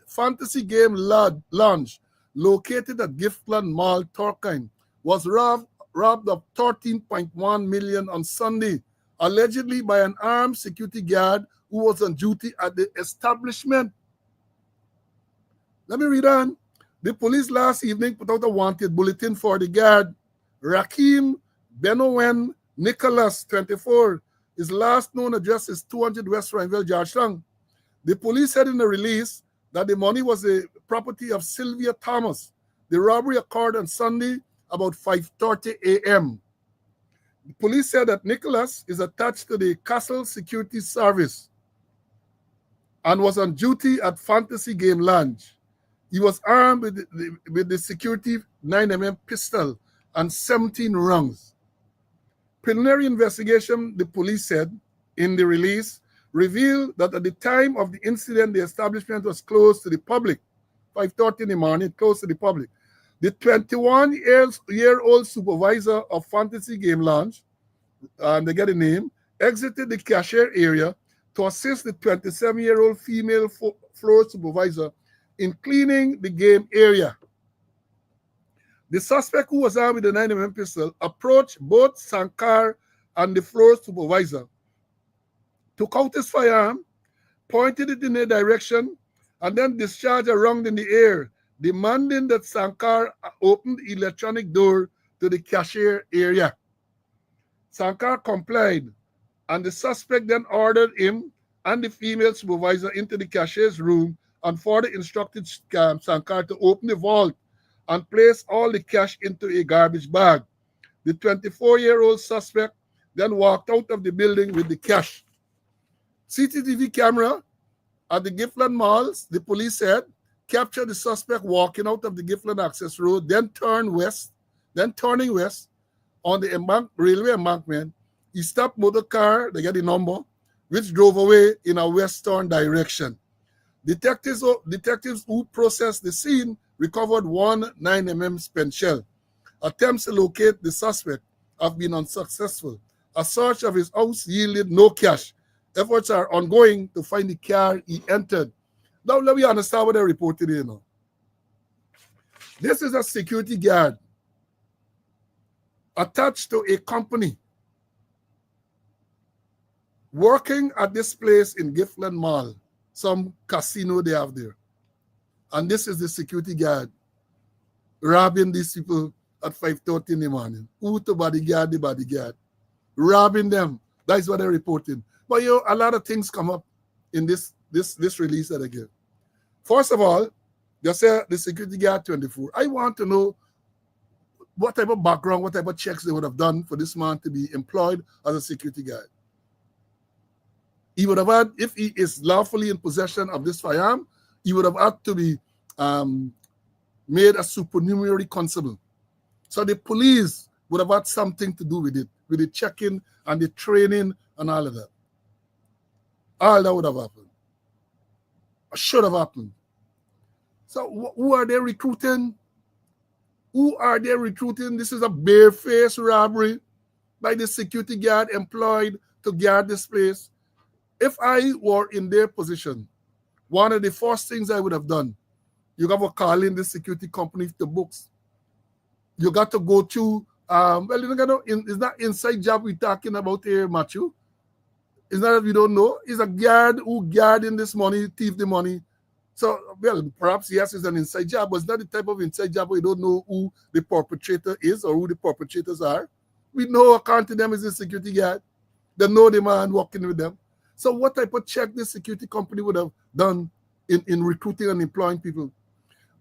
fantasy game lounge located at Giftland Mall, Torkine, was robbed of 13.1 million on Sunday, allegedly by an armed security guard who was on duty at the establishment. Let me read on. The police last evening put out a wanted bulletin for the guard, Rakim Benowen Nicholas, 24, his last known address is 200 West Rhineville, Georgetown. The police said in the release that the money was the property of Sylvia Thomas. The robbery occurred on Sunday about 5:30 a.m. The police said that Nicholas is attached to the Castle Security Service and was on duty at Fantasy Game Lounge. He was armed with the security 9mm pistol and 17 rounds. Preliminary investigation, the police said in the release, revealed that at the time of the incident, the establishment was closed to the public. 5:30 in the morning, closed to the public. The 21-year-old supervisor of Fantasy Game Lounge, they get a name, exited the cashier area to assist the 27-year-old female floor supervisor in cleaning the game area. The suspect, who was armed with a 9mm pistol, approached both Sankar and the floor supervisor, took out his firearm, pointed it in their direction, and then discharged a round in the air, demanding that Sankar open the electronic door to the cashier area. Sankar complied, and the suspect then ordered him and the female supervisor into the cashier's room and further instructed Sankar to open the vault and place all the cash into a garbage bag. The 24-year-old suspect then walked out of the building with the cash. CCTV camera at the Giftland Malls, the police said, captured the suspect walking out of the Giftland Access Road, then turning west on the railway embankment. He stopped motor car, they get the number, which drove away in a western direction. Detectives who processed the scene recovered one 9mm spent shell. Attempts to locate the suspect have been unsuccessful. A search of his house yielded no cash. Efforts are ongoing to find the car he entered. Now let me understand what they reported here now. This is a security guard attached to a company working at this place in Giftland Mall, some casino they have there. And this is the security guard robbing these people at 5:30 in the morning. Who to bodyguard the bodyguard? Robbing them. That's what they're reporting. But you know, a lot of things come up in this release that I give. First of all, they say the security guard 24. I want to know what type of background, what type of checks they would have done for this man to be employed as a security guard. He would have had, if he is lawfully in possession of this firearm, he would have had to be made a supernumerary constable. So the police would have had something to do with it, with the checking and the training and all of that. All that would have happened. Or should have happened. So who are they recruiting? Who are they recruiting? This is a barefaced robbery by the security guard employed to guard this place. If I were in their position, one of the first things I would have done, you got to call in the security company to books. You got to go to, it's not inside job we're talking about here, Matthew. It's not that we don't know. It's a guard who guarding this money, thief the money. So, well, perhaps, yes, it's an inside job, but it's not the type of inside job where you don't know who the perpetrator is or who the perpetrators are. We know, according to them, is a security guard. They know the man working with them. So what type of check this security company would have done in recruiting and employing people?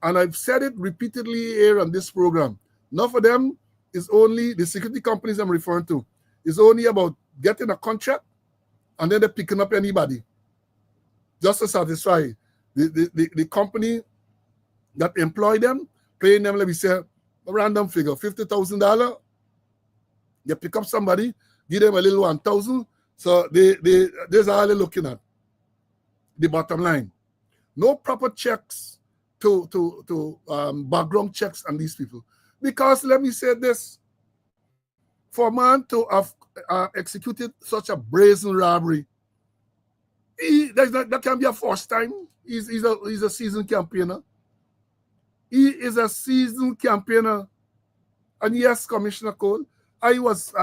And I've said it repeatedly here on this program. None for them is only, the security companies I'm referring to, is only about getting a contract and then they're picking up anybody just to satisfy the company that employ them, paying them, let me say, a random figure, $50,000. They pick up somebody, give them a little 1,000. So there's all they're looking at. The bottom line. No proper checks to background checks on these people. Because let me say this, for a man to have executed such a brazen robbery, that can be a first time. He's a seasoned campaigner. He is a seasoned campaigner. And yes, Commissioner Cole, I was,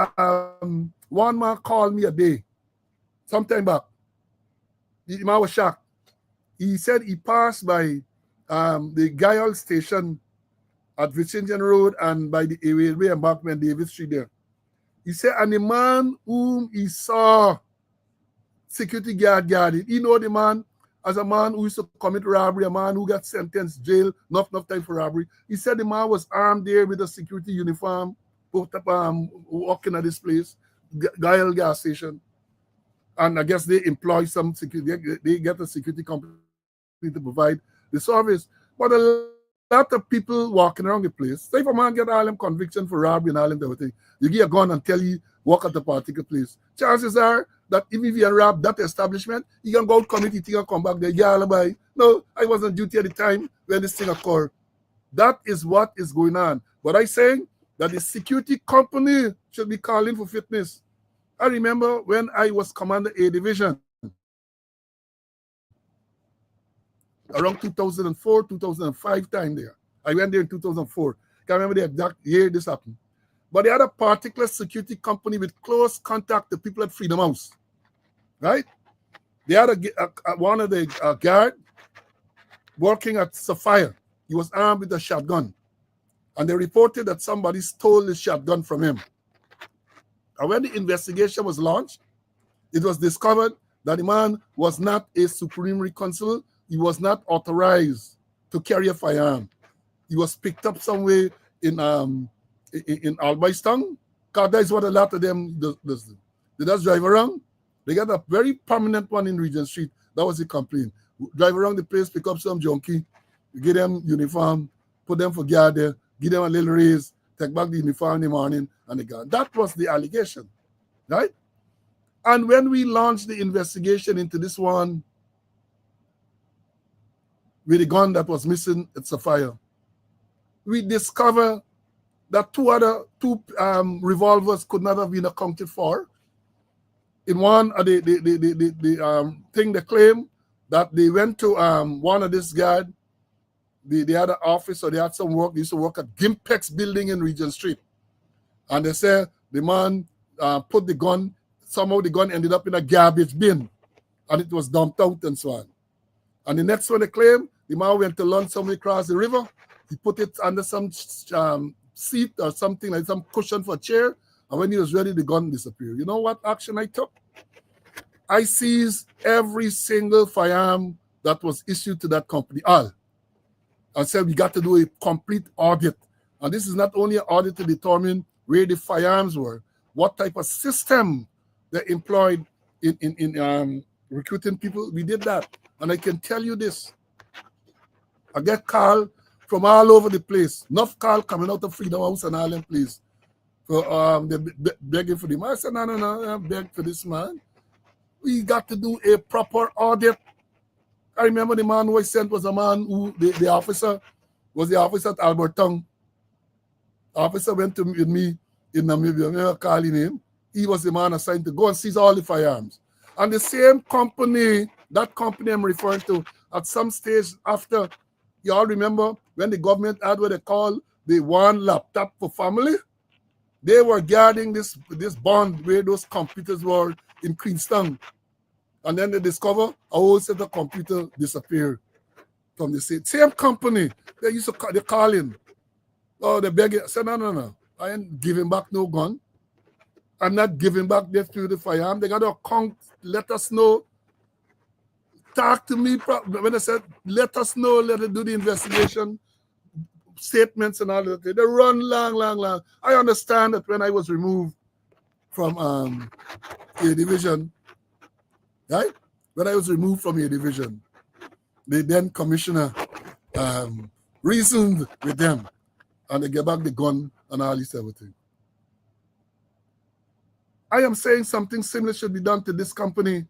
one man called me a day, sometime back. The man was shocked. He said he passed by the Guyana station at Vicinian Road and by the railway embankment, David Street there. He said, and the man whom he saw security guard guarded, he know the man as a man who used to commit robbery, a man who got sentenced jail, enough time for robbery. He said the man was armed there with a security uniform, walking at this place, Guyana gas station. And I guess they employ some security, they get a security company to provide the service. But a lot of people walking around the place, say if a man get all them conviction for robbery and all them everything, you get a gun and tell you walk at the particular place. Chances are that if you rob that establishment, you can go out commit it and come back there, get alibi. No, I was on duty at the time when this thing occurred. That is what is going on. But I saying that the security company should be calling for fitness. I remember when I was Commander A Division, around 2004, 2005 time there. I went there in 2004. Can't remember the exact year this happened. But they had a particular security company with close contact to people at Freedom House, right? They had one of the guard working at Sapphire. He was armed with a shotgun. And they reported that somebody stole the shotgun from him. And when the investigation was launched, it was discovered that the man was not a supreme consul. He was not authorized to carry a firearm. He was picked up somewhere in Albaiston. Because that is what a lot of them do. They just drive around. They got a very permanent one in Regent Street. That was the complaint. Drive around the place, pick up some junkie, give them uniform, put them for guard there, give them a little raise, take back the uniform in the morning, and they got. That was the allegation, right? And when we launched the investigation into this one with the gun that was missing at Sapphire, we discovered that two revolvers could not have been accounted for. In one, the thing they claim that they went to one of this guard, they had an office or they had some work. They used to work at Gimpex building in Regent Street. And they said the man put the gun, somehow the gun ended up in a garbage bin and it was dumped out and so on. And the next one they claim, the man went to lunch somewhere across the river. He put it under some seat or something like some cushion for a chair. And when he was ready, the gun disappeared. You know what action I took? I seized every single firearm that was issued to that company, all. And said we got to do a complete audit. And this is not only an audit to determine where the firearms were, what type of system they employed in recruiting people. We did that. And I can tell you this. I get call from all over the place. Enough call coming out of Freedom House and all them place. For they begging for them. I said, no, I beg for this man. We got to do a proper audit. I remember the man who I sent was a man who the officer was the officer at Alberton. The officer went to with me in Namibia. I remember calling him. He was the man assigned to go and seize all the firearms. And the same company, that company I'm referring to, at some stage after, you all remember when the government had what they call the one laptop for family? They were guarding this bond where those computers were in Queenstown. And then they discover a whole set of computers disappeared from the same company. They used to call in. Oh, they beg it. I said, no. I ain't giving back no gun. I'm not giving back the firearm. They got to come, let us know. Talk to me. When I said, let us know, let us do the investigation, statements and all that. They run long. I understand that when I was removed from a division, right? When I was removed from a division, the then commissioner reasoned with them and they get back the gun and all this everything. I am saying something similar should be done to this company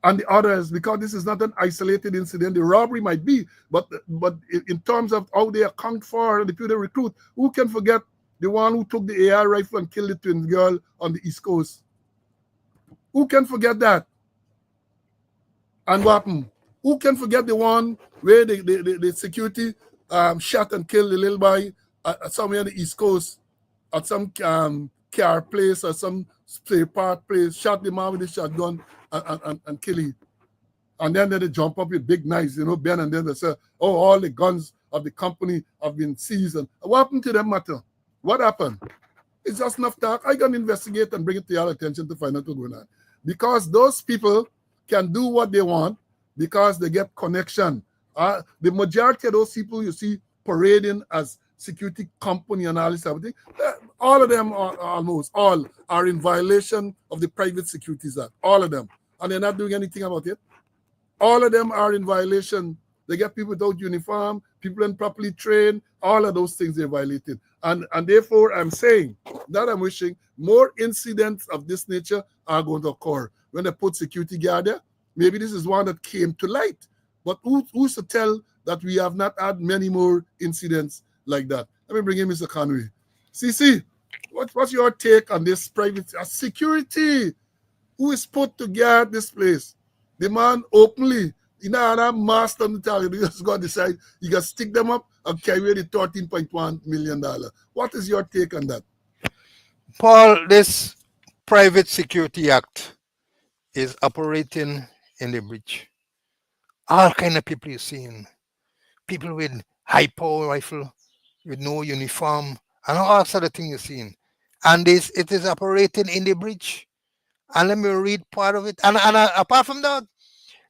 and the others, because this is not an isolated incident. The robbery might be, but in terms of how they account for the people they recruit, who can forget the one who took the AR rifle and killed the twin girl on the East Coast? Who can forget that? And what happened? Who can forget the one where the security shot and killed the little boy somewhere on the East Coast at some car place or some spare part place, shot the man with the shotgun and kill him. And then they jump up with big knives, Ben, and then they say, oh, all the guns of the company have been seized. And what happened to them matter? What happened? It's just enough talk. I can investigate and bring it to your attention to find out what's going on. Because those people can do what they want because they get connection. The majority of those people you see parading as security company and all this everything, all of them are almost all are in violation of the Private Securities Act. All of them. And they're not doing anything about it. All of them are in violation. They get people without uniform, people improperly trained, all of those things they're violated. And therefore, I'm saying that I'm wishing more incidents of this nature are going to occur. When they put security guard there, maybe this is one that came to light. But who's to tell that we have not had many more incidents like that? Let me bring in Mr. Conway. CC, what's your take on this private security? Who is put to guard this place? The man openly, you know, that master on the target, you just got to decide, you got to stick them up and carry the $13.1 million. What is your take on that? Paul, this Private Security Act is operating in the breach. All kind of people you're seeing. People with high power rifle, with no uniform, and all sort of things you're seeing. And it is operating in the breach. And let me read part of it. And apart from that,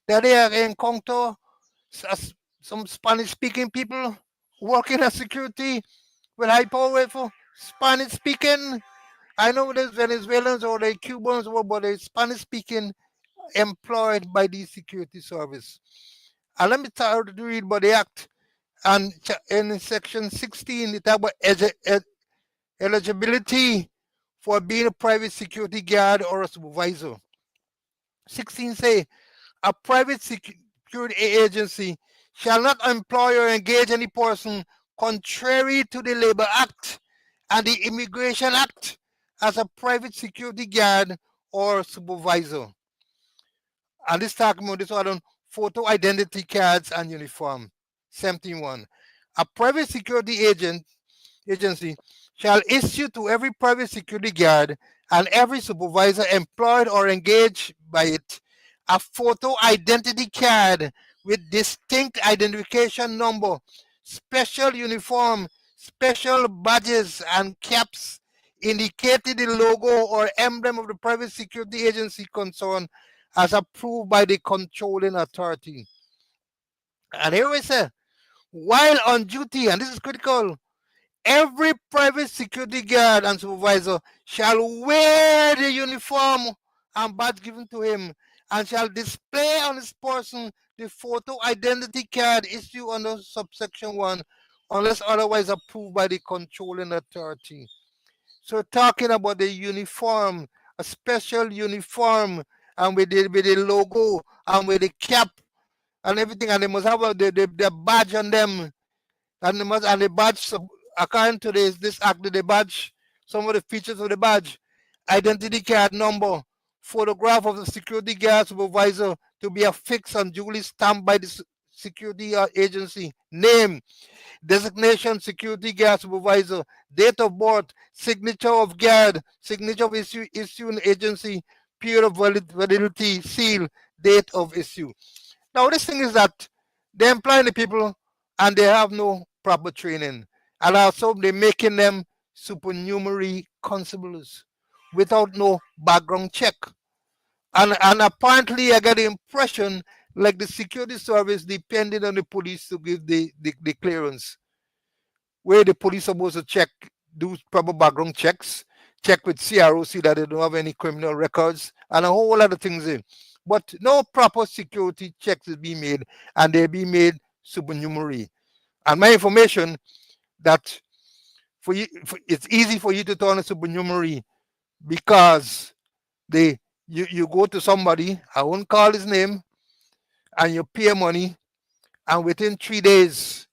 they encounter some Spanish-speaking people working as security with high power rifle, Spanish-speaking. I know there's Venezuelans or the Cubans, but the Spanish-speaking employed by the security service. And let me start to read about the act. And in section 16, it talks about eligibility for being a private security guard or a supervisor. 16 say, a private security agency shall not employ or engage any person contrary to the Labor Act and the Immigration Act as a private security guard or supervisor. And this talking about this one, photo identity cards and uniform. 71. A private security agency shall issue to every private security guard and every supervisor employed or engaged by it a photo identity card with distinct identification number, special uniform, special badges and caps indicating the logo or emblem of the private security agency concerned as approved by the controlling authority. And here we say, while on duty, and this is critical, every private security guard and supervisor shall wear the uniform and badge given to him and shall display on his person the photo identity card issued under subsection 1 unless otherwise approved by the controlling authority. So talking about the uniform, a special uniform, and with the logo and with the cap and everything, and they must have the badge on them, and the badge, according to this act, the badge, some of the features of the badge, identity card number, photograph of the security guard supervisor to be affixed and duly stamped by the security agency, name, designation security guard supervisor, date of birth, signature of guard, signature of issuing agency, period of validity, seal, date of issue. Now this thing is that they employ the people and they have no proper training, and also they're making them supernumerary constables without no background check. And apparently I get the impression like the security service depended on the police to give the clearance, where the police supposed to check, do proper background checks, check with CROC that they don't have any criminal records, and a whole lot of things in. But no proper security checks is being made, and they're being made supernumerary. And my information that it's easy for you to turn a supernumerary because you go to somebody, I won't call his name, and you pay money, and within 3 days,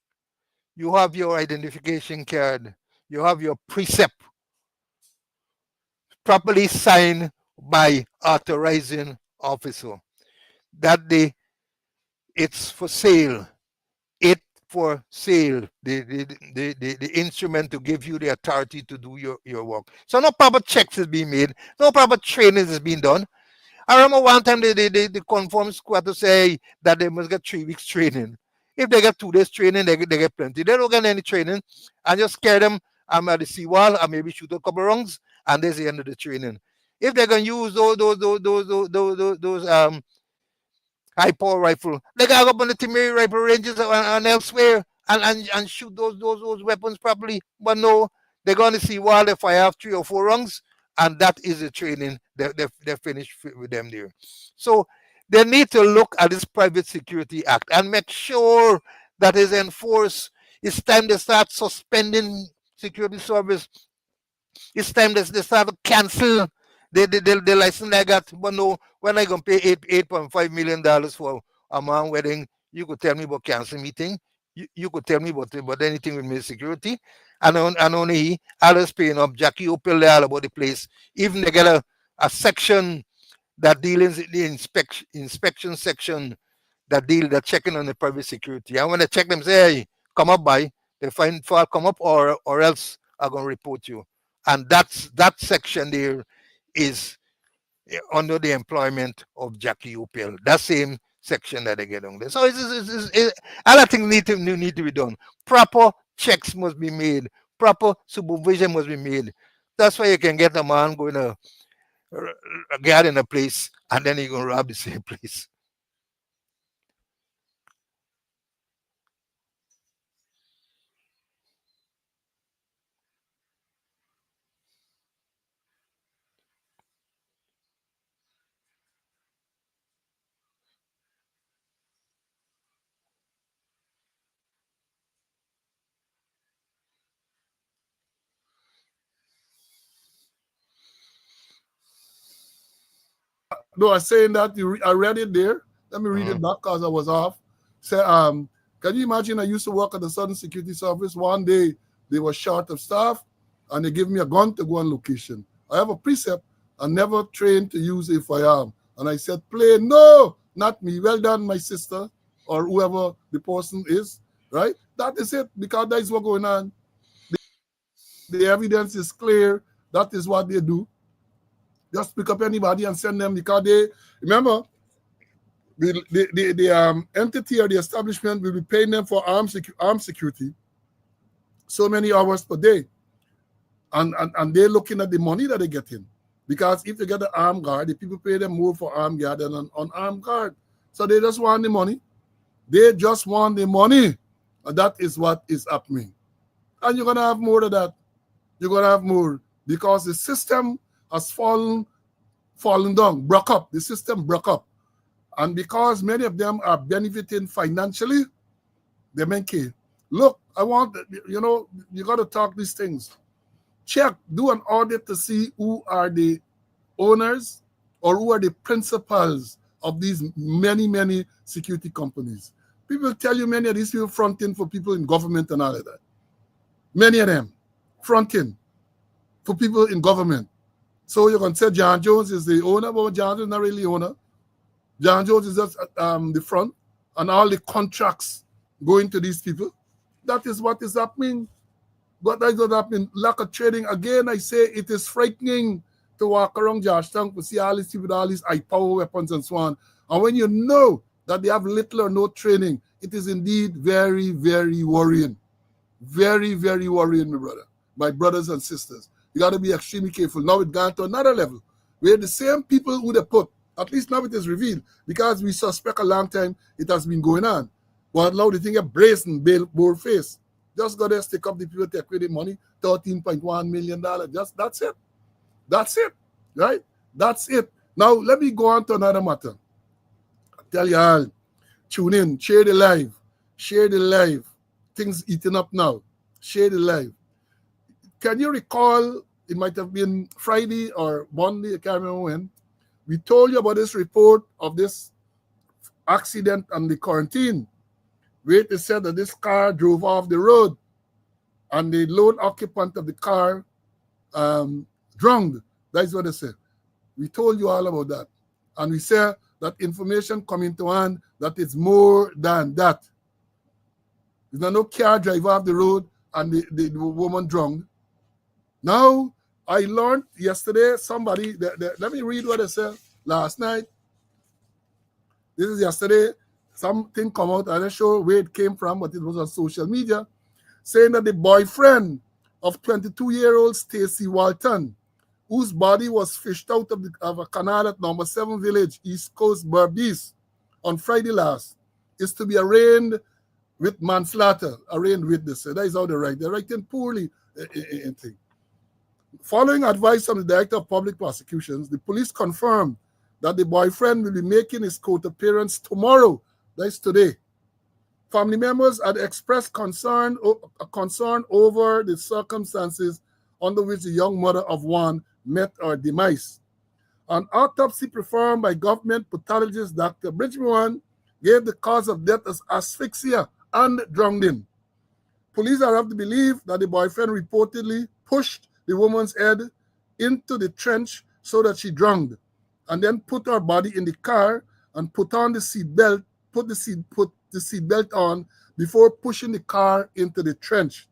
you have your identification card, you have your precept properly signed by authorizing officer that it's for sale. It for sale, the instrument to give you the authority to do your work. So no proper checks is being made, no proper training is being done. I remember one time the conform squad to say that they must get 3 weeks training. If they get 2 days training, they get plenty. They don't get any training and just scare them I'm at the seawall, I maybe shoot a couple rounds, and there's the end of the training. If they're gonna use those high power rifle, they gotta go up on the Timeri rifle ranges and elsewhere and shoot those weapons properly. But no, they're gonna see while if I have 3 or 4 rounds, and that is the training. They're finished with them there. So they need to look at this Private Security Act and make sure that is enforced. It's time they start suspending security service. It's time they start to cancel the license I got. But no, when I gonna pay $8.5 million for a man wedding, you could tell me about cancel meeting. You could tell me about anything with me security. And only he, others paying up Jackie Opel all about the place. Even they get a section that deals in the inspection section that checking on the private security. And when they check them, say, hey, come up by, they find fault, come up, or else I'm gonna report you. And that section there is under the employment of Jackie Opel. That same section that they get on there. So other things need to be done. Proper checks must be made. Proper supervision must be made. That's why you can get a man going to guard in a place and then he gonna rob the same place. No, I'm saying that I read it there. Let me read it back because I was off. Say, can you imagine? I used to work at the Southern Security Service. One day they were short of staff, and they give me a gun to go on location. I have a precept. I never trained to use a firearm, and I said, "Play no, not me. Well done, my sister, or whoever the person is." Right? That is it. Because that is what's going on. The evidence is clear. That is what they do. Just pick up anybody and send them because they remember the entity or the establishment will be paying them for armed security so many hours per day. And they're looking at the money that they get in. Because if they get an armed guard, the people pay them more for armed guard than an unarmed guard. So they just want the money. They just want the money. And that is what is happening. And you're going to have more of that. You're going to have more. Because the system has fallen down, broke up. The system broke up. And because many of them are benefiting financially, they make it. Look, you got to talk these things. Check, do an audit to see who are the owners or who are the principals of these many, many security companies. People tell you many of these people fronting for people in government and all of that. Many of them fronting for people in government. So you can say John Jones is the owner, but John Jones is not really the owner. John Jones is just the front, and all the contracts going to these people. That is what is happening. But that is what happening. Lack of trading. Again, I say it is frightening to walk around Georgetown to see all these people with all these high power weapons and so on. And when you know that they have little or no training, it is indeed very, very worrying. Very, very worrying, my brothers and sisters. You got to be extremely careful. Now it's gone to another level where the same people who they put, at least now it is revealed, because we suspect a long time it has been going on. Well, now the thing is brazen, bold face. Just got to stick up the people take away the money, $13.1 million. That's it. That's it. Right? That's it. Now, let me go on to another matter. I tell you all, tune in, share the live. Share the live. Things eating up now. Share the live. Can you recall, it might have been Friday or Monday, I can't remember when, we told you about this report of this accident and the quarantine, where it said that this car drove off the road and the lone occupant of the car drowned. That's what they said. We told you all about that. And we said that information coming to hand that it's more than that. There's no car drive off the road and the woman drowned. Now, I learned yesterday, somebody, let me read what they said last night. This is yesterday. Something come out, I'm not sure where it came from, but it was on social media, saying that the boyfriend of 22-year-old Stacy Walton, whose body was fished out of a canal at number 7 Village, East Coast, Berbice, on Friday last, is to be arraigned with manslaughter. Arraigned with this. That is how they write. They're writing poorly. Following advice from the Director of Public Prosecutions, the police confirmed that the boyfriend will be making his court appearance tomorrow. That's today. Family members had expressed concern over the circumstances under which the young mother of one met her demise. An autopsy performed by government pathologist Dr. Bridgman gave the cause of death as asphyxia and drowning. Police are of the belief that the boyfriend reportedly pushed the woman's head into the trench so that she drowned, and then put her body in the car and put the seatbelt on before pushing the car into the trench.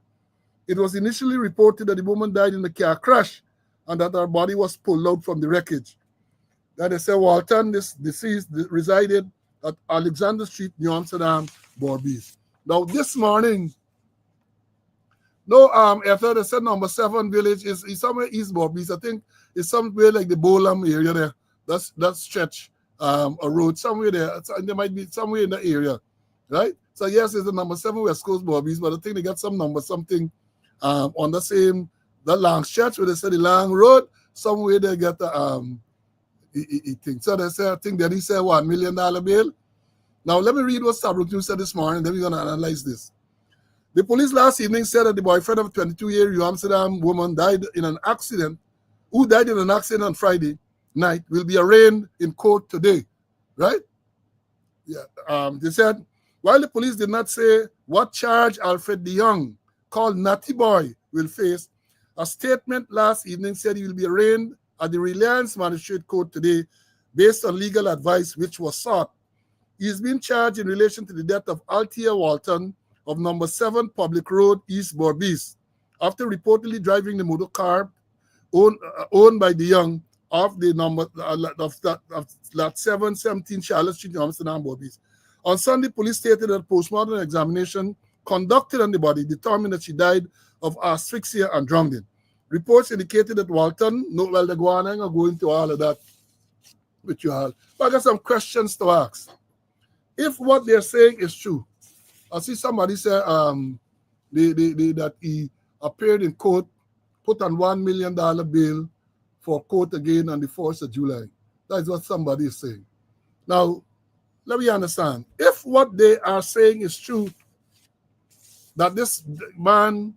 It was initially reported that the woman died in a car crash and that her body was pulled out from the wreckage. Then they say Walton, this deceased, resided at Alexander Street, New Amsterdam, Berbice. Now this morning, after they said number 7 Village is somewhere East Berbice. I think it's somewhere like the Bolam area there. That stretch a road somewhere there. There might be somewhere in the area, right? So yes, it's the number 7 West Coast Berbice, but I think they got some number something on the long stretch where they said the long road. Somewhere they get the thing. So they say, I think that he said $1 million bail. Now let me read what Stabrook News said this morning, then we're gonna analyze this. The police last evening said that the boyfriend of a 22-year-old New Amsterdam woman who died in an accident on Friday night will be arraigned in court today, right? Yeah. They said, while the police did not say what charge Alfred DeYoung, called Natty Boy, will face, a statement last evening said he will be arraigned at the Reliance Magistrate Court today based on legal advice which was sought. He is being charged in relation to the death of Althea Walton of number 7 Public Road, East Berbice, after reportedly driving the motor car owned by DeYoung of the number of 717 Charlotte Street, Amsterdam, Berbice. On Sunday, police stated that a postmortem examination conducted on the body determined that she died of asphyxia and drowning. Reports indicated that Walton, well, the Guyana, are going to all of that with you all. But I got some questions to ask. If what they're saying is true, I see somebody say that he appeared in court, put on $1 million bail for court again on the 4th of July. That's what somebody is saying. Now, let me understand. If what they are saying is true, that this man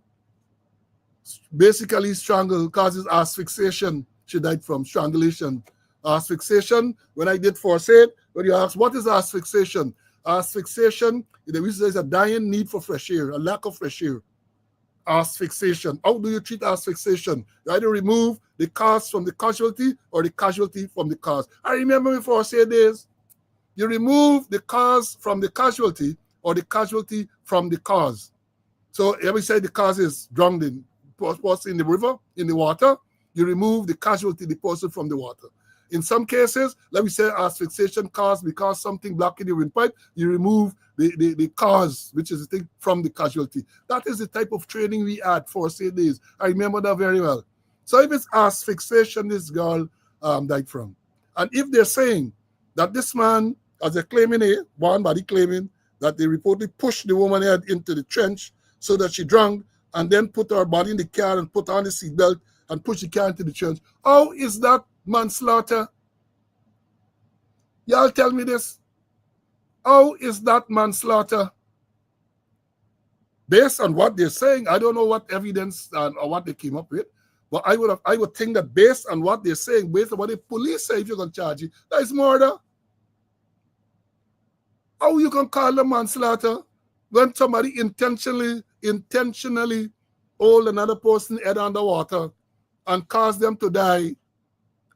basically strangled, causes asphyxiation, she died from strangulation. Asphyxiation, when I did foresight, when you ask what is asphyxiation? Asphyxiation, is a dying need for fresh air, a lack of fresh air. Asphyxiation. How do you treat asphyxiation? You either remove the cause from the casualty or the casualty from the cause. I remember before I said this, you remove the cause from the casualty or the casualty from the cause. So every say the cause is drowned in the river, in the water, you remove the casualty, the person from the water. In some cases, let me say asphyxiation caused because something blocking the windpipe, you remove the cause, which is the thing, from the casualty. That is the type of training we had for 6 days. I remember that very well. So if it's asphyxiation this girl died from, and if they're saying that this man, as they're claiming one body claiming that they reportedly pushed the woman head into the trench so that she drowned, and then put her body in the car and put on the seatbelt and push the car into the trench, how is that manslaughter? Y'all tell me this. How is that manslaughter? Based on what they're saying, I don't know what evidence or what they came up with, but I would think that based on what they're saying, based on what the police say, if you're going to charge you, that is murder. How you can call them manslaughter when somebody intentionally hold another person's head underwater and cause them to die,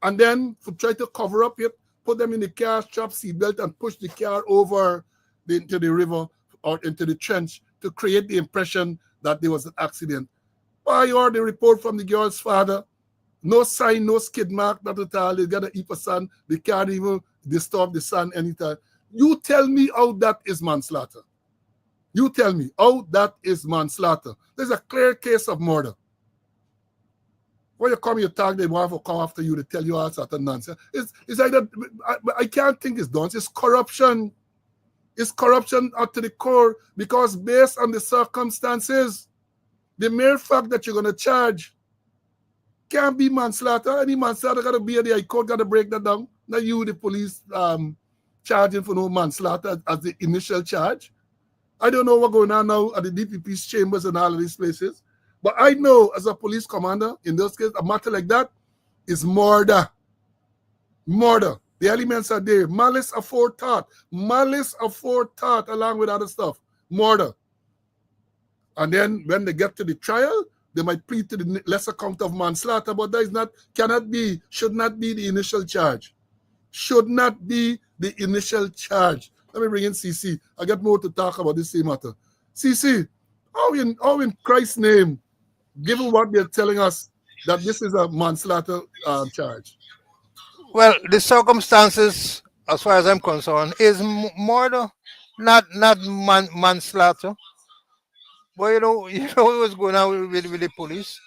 and then try to cover up it, put them in the car, strap seatbelt, and push the car over into the river or into the trench to create the impression that there was an accident. I heard the report from the girl's father. No sign, no skid mark, not at all. They got a heap of sun. They can't even disturb the sun anytime. You tell me how that is manslaughter. You tell me how that is manslaughter. There's a clear case of murder. When you come, you talk, they want to come after you to tell you all sort of nonsense. It's like that. I can't think it's done. It's corruption. It's corruption up to the core because based on the circumstances, the mere fact that you're going to charge can't be manslaughter. Any manslaughter got to be in the High Court, got to break that down. Not you, the police, charging for no manslaughter as the initial charge. I don't know what's going on now at the DPP's chambers and all of these places. But I know as a police commander, in those cases, a matter like that is murder. Murder. The elements are there. Malice aforethought. Malice aforethought along with other stuff. Murder. And then when they get to the trial, they might plead to the lesser count of manslaughter, but that is not, cannot be, should not be the initial charge. Should not be the initial charge. Let me bring in CC. I got more to talk about this same matter. CC, how in Christ's name, given what they're telling us, that this is a manslaughter charge? Well, the circumstances, as far as I'm concerned, is murder, not manslaughter. But you know what was going on with the police.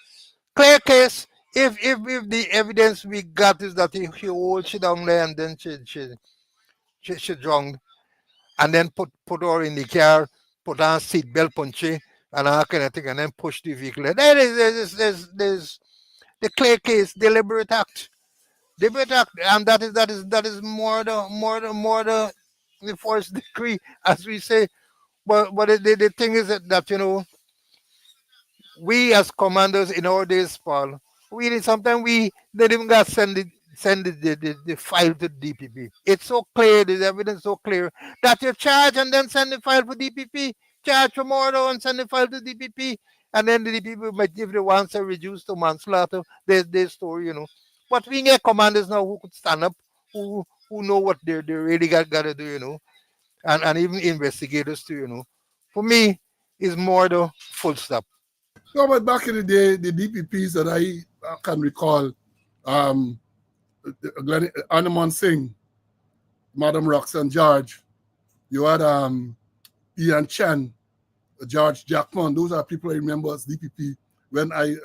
Clear case. If the evidence we got is that he hold she down there and then she drowned, and then put her in the car, put on seat belt punchy and all kind of thing, and then push the vehicle. There's the clear case, deliberate act. Deliberate act, and that is murder, the first degree, as we say. But the thing is that we as commanders in our days, Paul, sometimes we don't even got send the file to DPP. It's so clear, the evidence so clear that you charge and then send the file for DPP, charge for murder and send the file to DPP, and then the DPP might give the ones that reduced to manslaughter. There's their story, But we get commanders now who could stand up, who know what they really got to do, and even investigators too, For me, is murder, full stop. No, but back in the day, the DPPs that I can recall, Animan Singh, Madam Roxanne George, you had Ian Chan, George Jackman. Those are people I remember as DPP when I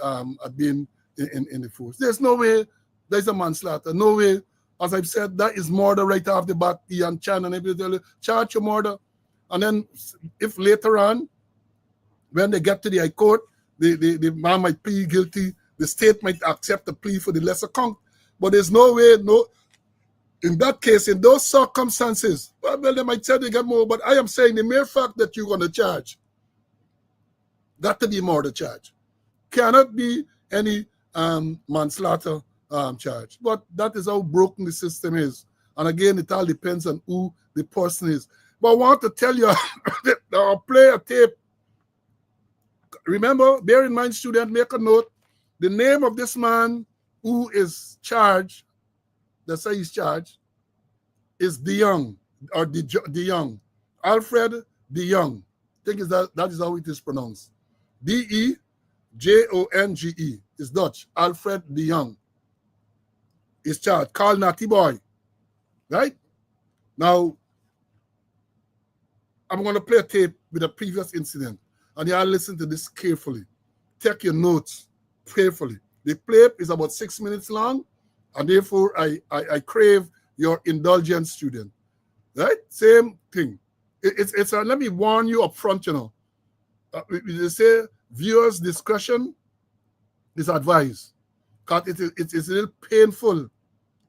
had been in the force. There's no way there's a manslaughter. No way. As I've said, that is murder right off the bat. Ian Chan and everybody charge your murder. And then if later on, when they get to the High Court, the man might plead guilty. The state might accept the plea for the lesser count. But there's no way, in that case, in those circumstances, well, they might say they get more, but I am saying the mere fact that you're going to charge, got to be murder charge. Cannot be any manslaughter charge. But that is how broken the system is. And again, it all depends on who the person is. But I want to tell you, I'll play a tape. Remember, bear in mind, student, make a note. The name of this man who is charged, let's say he's charged, is DeYoung, or DeYoung. Alfred DeYoung. I think that is how it is pronounced. DeJonge. It's Dutch. Alfred DeYoung is charged. Called Natty Boy. Right? Now, I'm going to play a tape with a previous incident. And you all listen to this carefully. Take your notes carefully. The clip is about 6 minutes long, and therefore I crave your indulgence, student. Right? Same thing. It's let me warn you up front, they say viewers' discretion is advised. Because it's a little painful.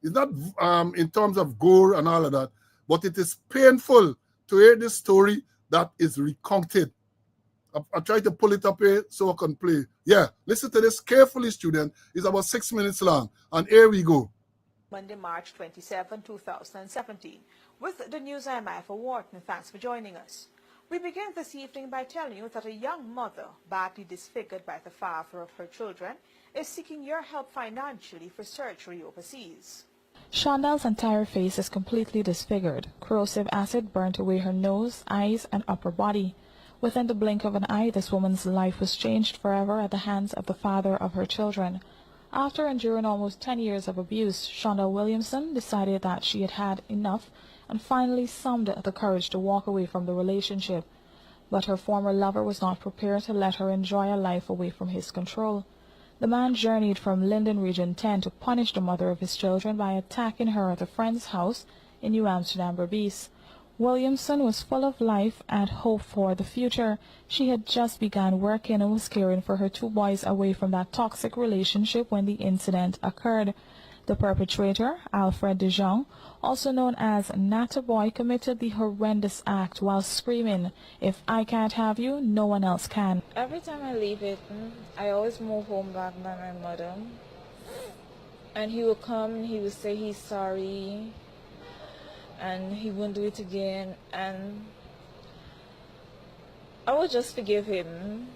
It's not in terms of gore and all of that, but it is painful to hear this story that is recounted. I try to pull it up here so I can play. Yeah, listen to this carefully, student. It's about 6 minutes long. And here we go. Monday, March 27, 2017, with the News IMI for Wharton. Thanks for joining us. We begin this evening by telling you that a young mother, badly disfigured by the father of her children, is seeking your help financially for surgery overseas. Shonda's entire face is completely disfigured. Corrosive acid burnt away her nose, eyes, and upper body. Within the blink of an eye, this woman's life was changed forever at the hands of the father of her children. After enduring almost 10 years of abuse, Shonda Williamson decided that she had had enough and finally summoned the courage to walk away from the relationship. But her former lover was not prepared to let her enjoy a life away from his control. The man journeyed from Linden Region 10 to punish the mother of his children by attacking her at a friend's house in New Amsterdam, Berbice. Williamson was full of life and hope for the future. She had just begun working and was caring for her two boys away from that toxic relationship when the incident occurred. The perpetrator, Alfred De Jong, also known as Natta Boy, committed the horrendous act while screaming, "If I can't have you, no one else can." Every time I leave it, I always move home back by my mother. And he would come and he would say he's sorry and he wouldn't do it again. And I would just forgive him.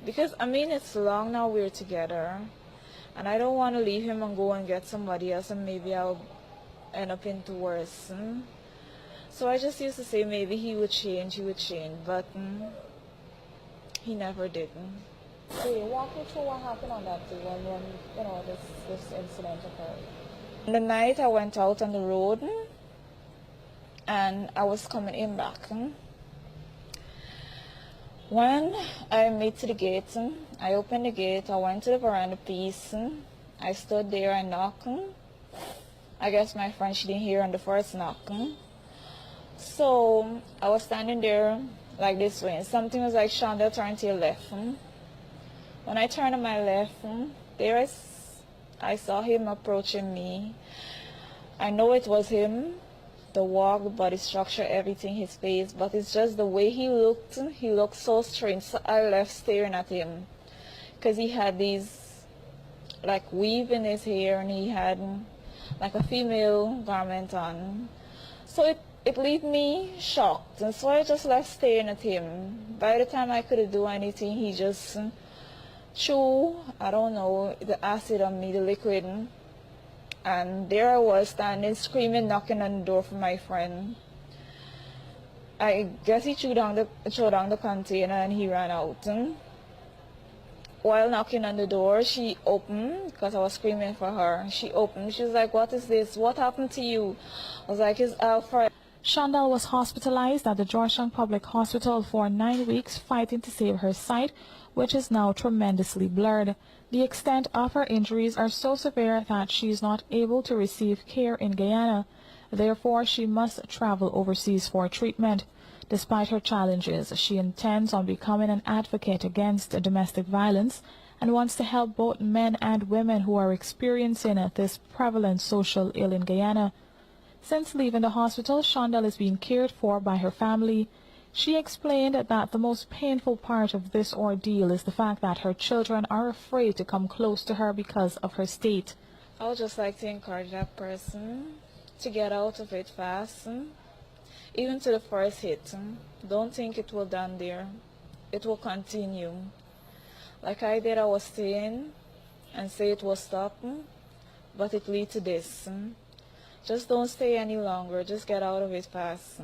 Because, I mean, it's long now we're together. And I don't want to leave him and go and get somebody else and maybe I'll end up into worse. So I just used to say maybe he would change, but he never did. So walk me through what happened on that day when this incident occurred. The night I went out on the road and I was coming in back. When I made to the gate, I opened the gate, I went to the veranda piece, I stood there, I knocked. I guess my friend, she didn't hear on the first knock. So I was standing there like this way, and something was like, "Shonda, turn to your left." When I turned to my left, I saw him approaching me. I know it was him. The walk, the body structure, everything, his face, but it's just the way he looked so strange. So I left staring at him because he had these like weave in his hair and he had like a female garment on. So it left me shocked, and so I just left staring at him. By the time I could do anything, he just threw, I don't know, the acid on me, the liquid. And there I was standing, screaming, knocking on the door for my friend. I guess he threw down the container and he ran out. While knocking on the door, she opened, because I was screaming for her. She opened. She was like, "What is this? What happened to you?" I was like, "It's Alfred." Shondal was hospitalized at the Georgetown Public Hospital for 9 weeks, fighting to save her sight, which is now tremendously blurred. The extent of her injuries are so severe that she is not able to receive care in Guyana. Therefore, she must travel overseas for treatment. Despite her challenges, she intends on becoming an advocate against domestic violence and wants to help both men and women who are experiencing this prevalent social ill in Guyana. Since leaving the hospital, Shondal is being cared for by her family. She explained that the most painful part of this ordeal is the fact that her children are afraid to come close to her because of her state. I would just like to encourage that person to get out of it fast, even to the first hit. Don't think it will done there. It will continue. Like I did, I was staying and say it will stop, but it lead to this. Just don't stay any longer. Just get out of it fast.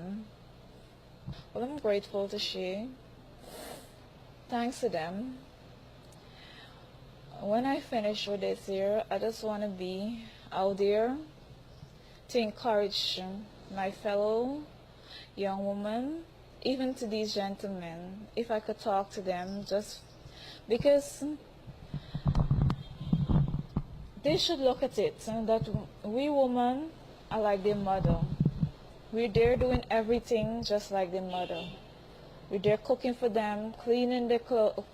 Well, I'm grateful to She. Thanks to them. When I finish with this year, I just want to be out there to encourage my fellow young women, even to these gentlemen, if I could talk to them, just because they should look at it, that we women are like their mother. We're there doing everything just like their mother. We're there cooking for them, cleaning their clothes,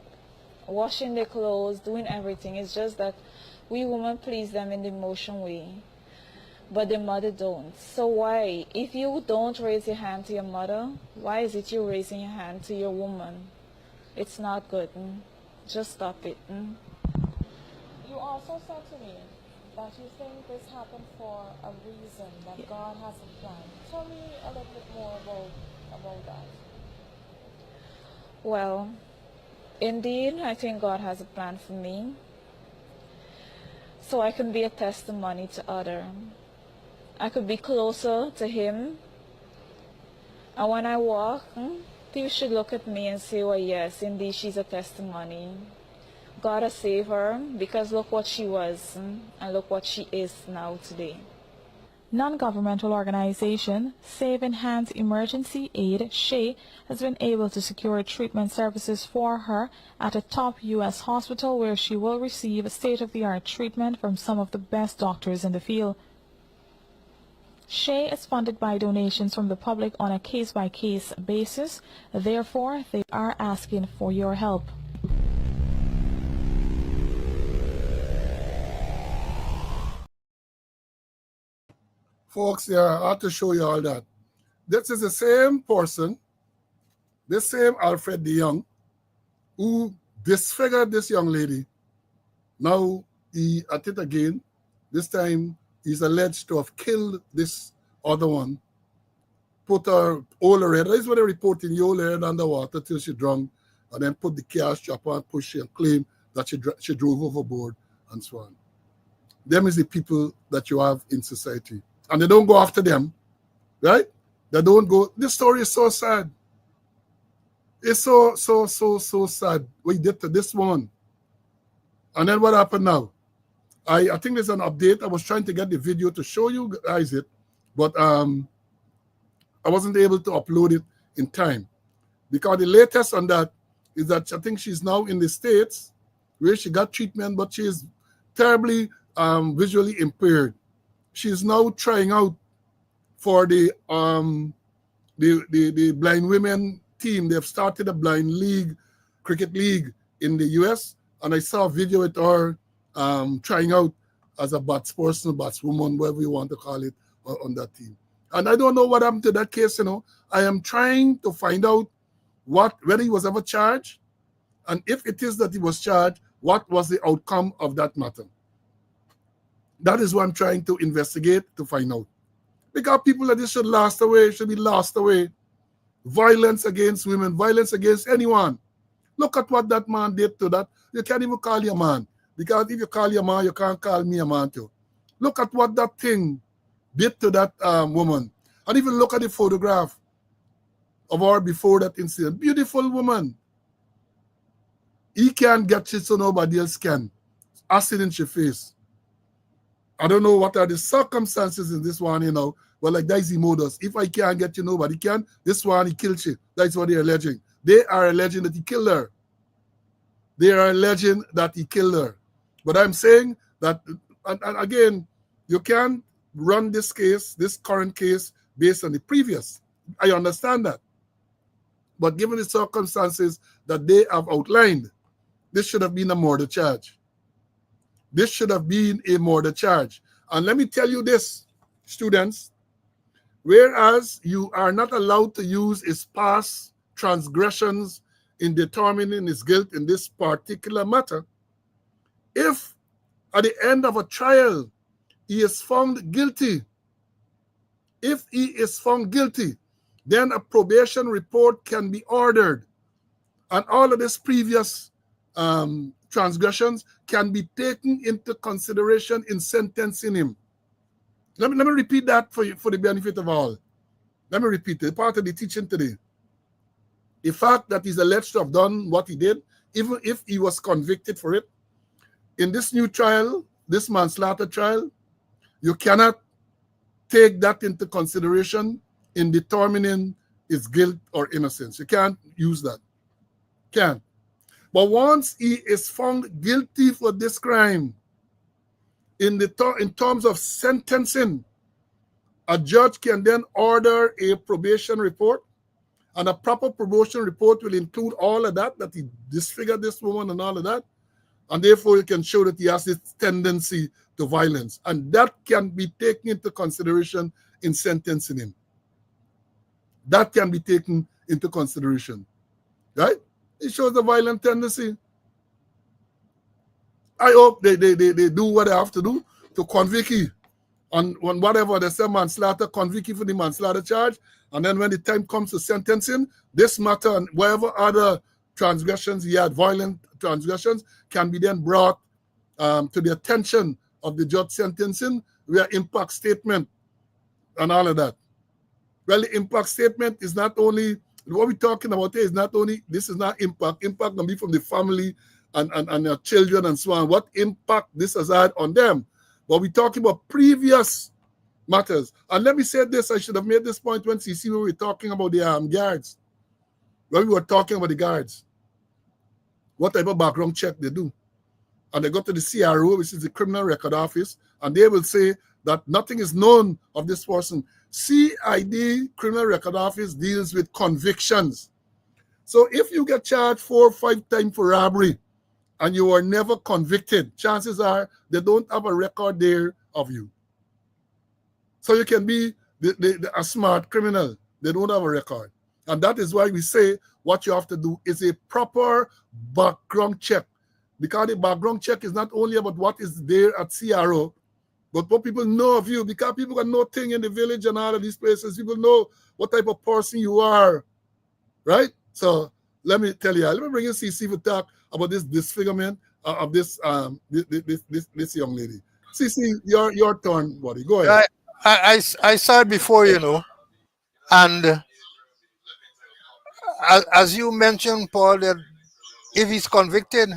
washing their clothes, doing everything. It's just that we women please them in the emotion way, but their mother don't. So why, if you don't raise your hand to your mother, why is it you're raising your hand to your woman? It's not good. Just stop it. You also said to me that you think this happened for a reason, that God has a plan. Tell me a little bit more about that. Well, indeed, I think God has a plan for me, so I can be a testimony to others. I could be closer to Him, and when I walk, people should look at me and say, "Well, yes, indeed, she's a testimony. God has saved her, because look what she was, and look what she is now today." Non-governmental organization Save Enhanced Emergency Aid, SHE, has been able to secure treatment services for her at a top U.S. hospital where she will receive state-of-the-art treatment from some of the best doctors in the field. SHE is funded by donations from the public on a case-by-case basis. Therefore, they are asking for your help. Folks, yeah, I have to show you all that. This is the same person, this same Alfred de Jong, who disfigured this young lady. Now he at it again. This time he's alleged to have killed this other one. Put her all her head. That's what they're reporting. You hold her head underwater till she drowned, and then put the car strap on, push her, and claim that she drove overboard and so on. Them is the people that you have in society. And they don't go after them, right? They don't go. This story is so sad. It's so sad what he did to this woman. And then what happened now? I think there's an update. I was trying to get the video to show you guys it, but I wasn't able to upload it in time. Because the latest on that is that I think she's now in the States where she got treatment, but she is terribly visually impaired. She's now trying out for the blind women team. They've started a blind league, cricket league in the US, and I saw a video with her trying out as a batsperson, batswoman, whatever you want to call it, on that team. And I don't know what happened to that case, you know. I am trying to find out whether he was ever charged, and if it is that he was charged, what was the outcome of that matter. That is what I'm trying to investigate to find out. Because people like this should last away, should be lost away. Violence against women, violence against anyone. Look at what that man did to that. You can't even call you a man. Because if you call you a man, you can't call me a man too. Look at what that thing did to that woman. And even look at the photograph of her before that incident. Beautiful woman. He can't get it so nobody else can. Acid in your face. I don't know what are the circumstances in this one, you know. But like that's the modus. If I can't get you, nobody can. This one, he killed you. That's what they're alleging. They are alleging that he killed her. They are alleging that he killed her. But I'm saying that, and again, you can't run this case, this current case, based on the previous. I understand that. But given the circumstances that they have outlined, this should have been a murder charge. This should have been a murder charge. And let me tell you this, students, whereas you are not allowed to use his past transgressions in determining his guilt in this particular matter, if at the end of a trial he is found guilty, if he is found guilty, then a probation report can be ordered. And all of these previous transgressions can be taken into consideration in sentencing him. Let me repeat that for you, for the benefit of all. Let me repeat it. Part of the teaching today. The fact that he's alleged to have done what he did, even if he was convicted for it, in this new trial, this manslaughter trial, you cannot take that into consideration in determining his guilt or innocence. You can't use that. Can't. But once he is found guilty for this crime, in terms of sentencing, a judge can then order a probation report, and a proper probation report will include all of that he disfigured this woman and all of that, and therefore it can show that he has this tendency to violence, and that can be taken into consideration in sentencing him. That can be taken into consideration, right? It shows a violent tendency. I hope they do what they have to do to convict you on whatever they say manslaughter, convict you for the manslaughter charge, and then when the time comes to sentencing, this matter and whatever other transgressions he had, violent transgressions, can be then brought to the attention of the judge sentencing via impact statement and all of that. Well, the impact statement is not only, what we're talking about here is not only, this is not impact. Impact can be from the family and their children and so on. What impact this has had on them. But we're talking about previous matters. And let me say this, I should have made this point when CC we were talking about the guards. When we were talking about the guards, what type of background check they do. And they go to the CRO, which is the Criminal Record Office, and they will say that nothing is known of this person. CID, Criminal Record Office, deals with convictions. So if you get charged 4 or 5 times for robbery and you are never convicted, chances are they don't have a record there of you. So you can be a smart criminal. They don't have a record. And that is why we say what you have to do is a proper background check. Because the background check is not only about what is there at CRO, but what people know of you. Because people got no thing in the village and all of these places. People know what type of person you are, right? So let me tell you, let me bring in CC to talk about this disfigurement of this young lady. CC, your turn, buddy. Go ahead. I saw it before, you know, and as you mentioned, Paul, that if he's convicted,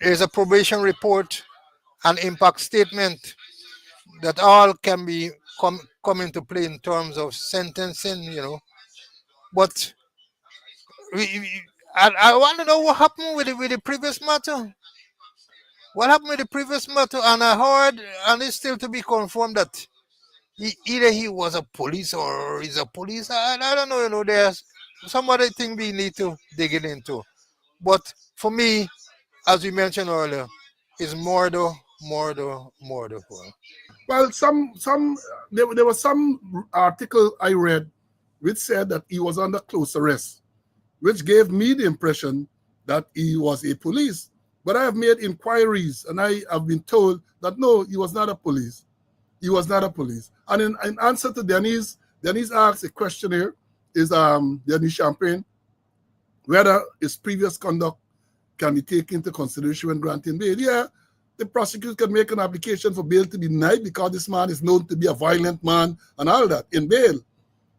there's a probation report, an impact statement that all can be come into play in terms of sentencing, you know. But I want to know what happened with the previous matter. What happened with the previous matter? And I heard, and it's still to be confirmed that either he was a police or he's a police. I don't know, you know, there's some other thing we need to dig it into. But for me, as we mentioned earlier, is murder. Well, there was some article I read which said that he was under close arrest, which gave me the impression that he was a police. But I have made inquiries and I have been told that no, he was not a police. He was not a police. And in answer to Denise asked a question here, is Denise Champagne, whether his previous conduct can be taken into consideration when granting bail. Yeah, the prosecutor can make an application for bail to be denied because this man is known to be a violent man and all that in bail,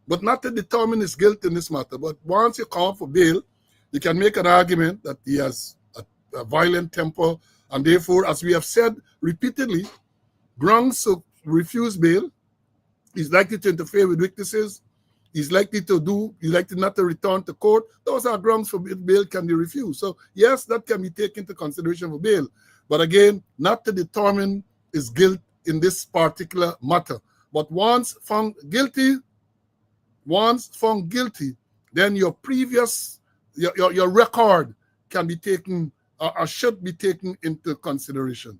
but not to determine his guilt in this matter. But once you come for bail, you can make an argument that he has a violent temper, and therefore, as we have said repeatedly, grounds to refuse bail is likely to interfere with witnesses, he's likely not to return to court. Those are grounds for bail can be refused. So yes, that can be taken into consideration for bail. But again, not to determine his guilt in this particular matter. But once found guilty, then your previous, your record can be taken or should be taken into consideration.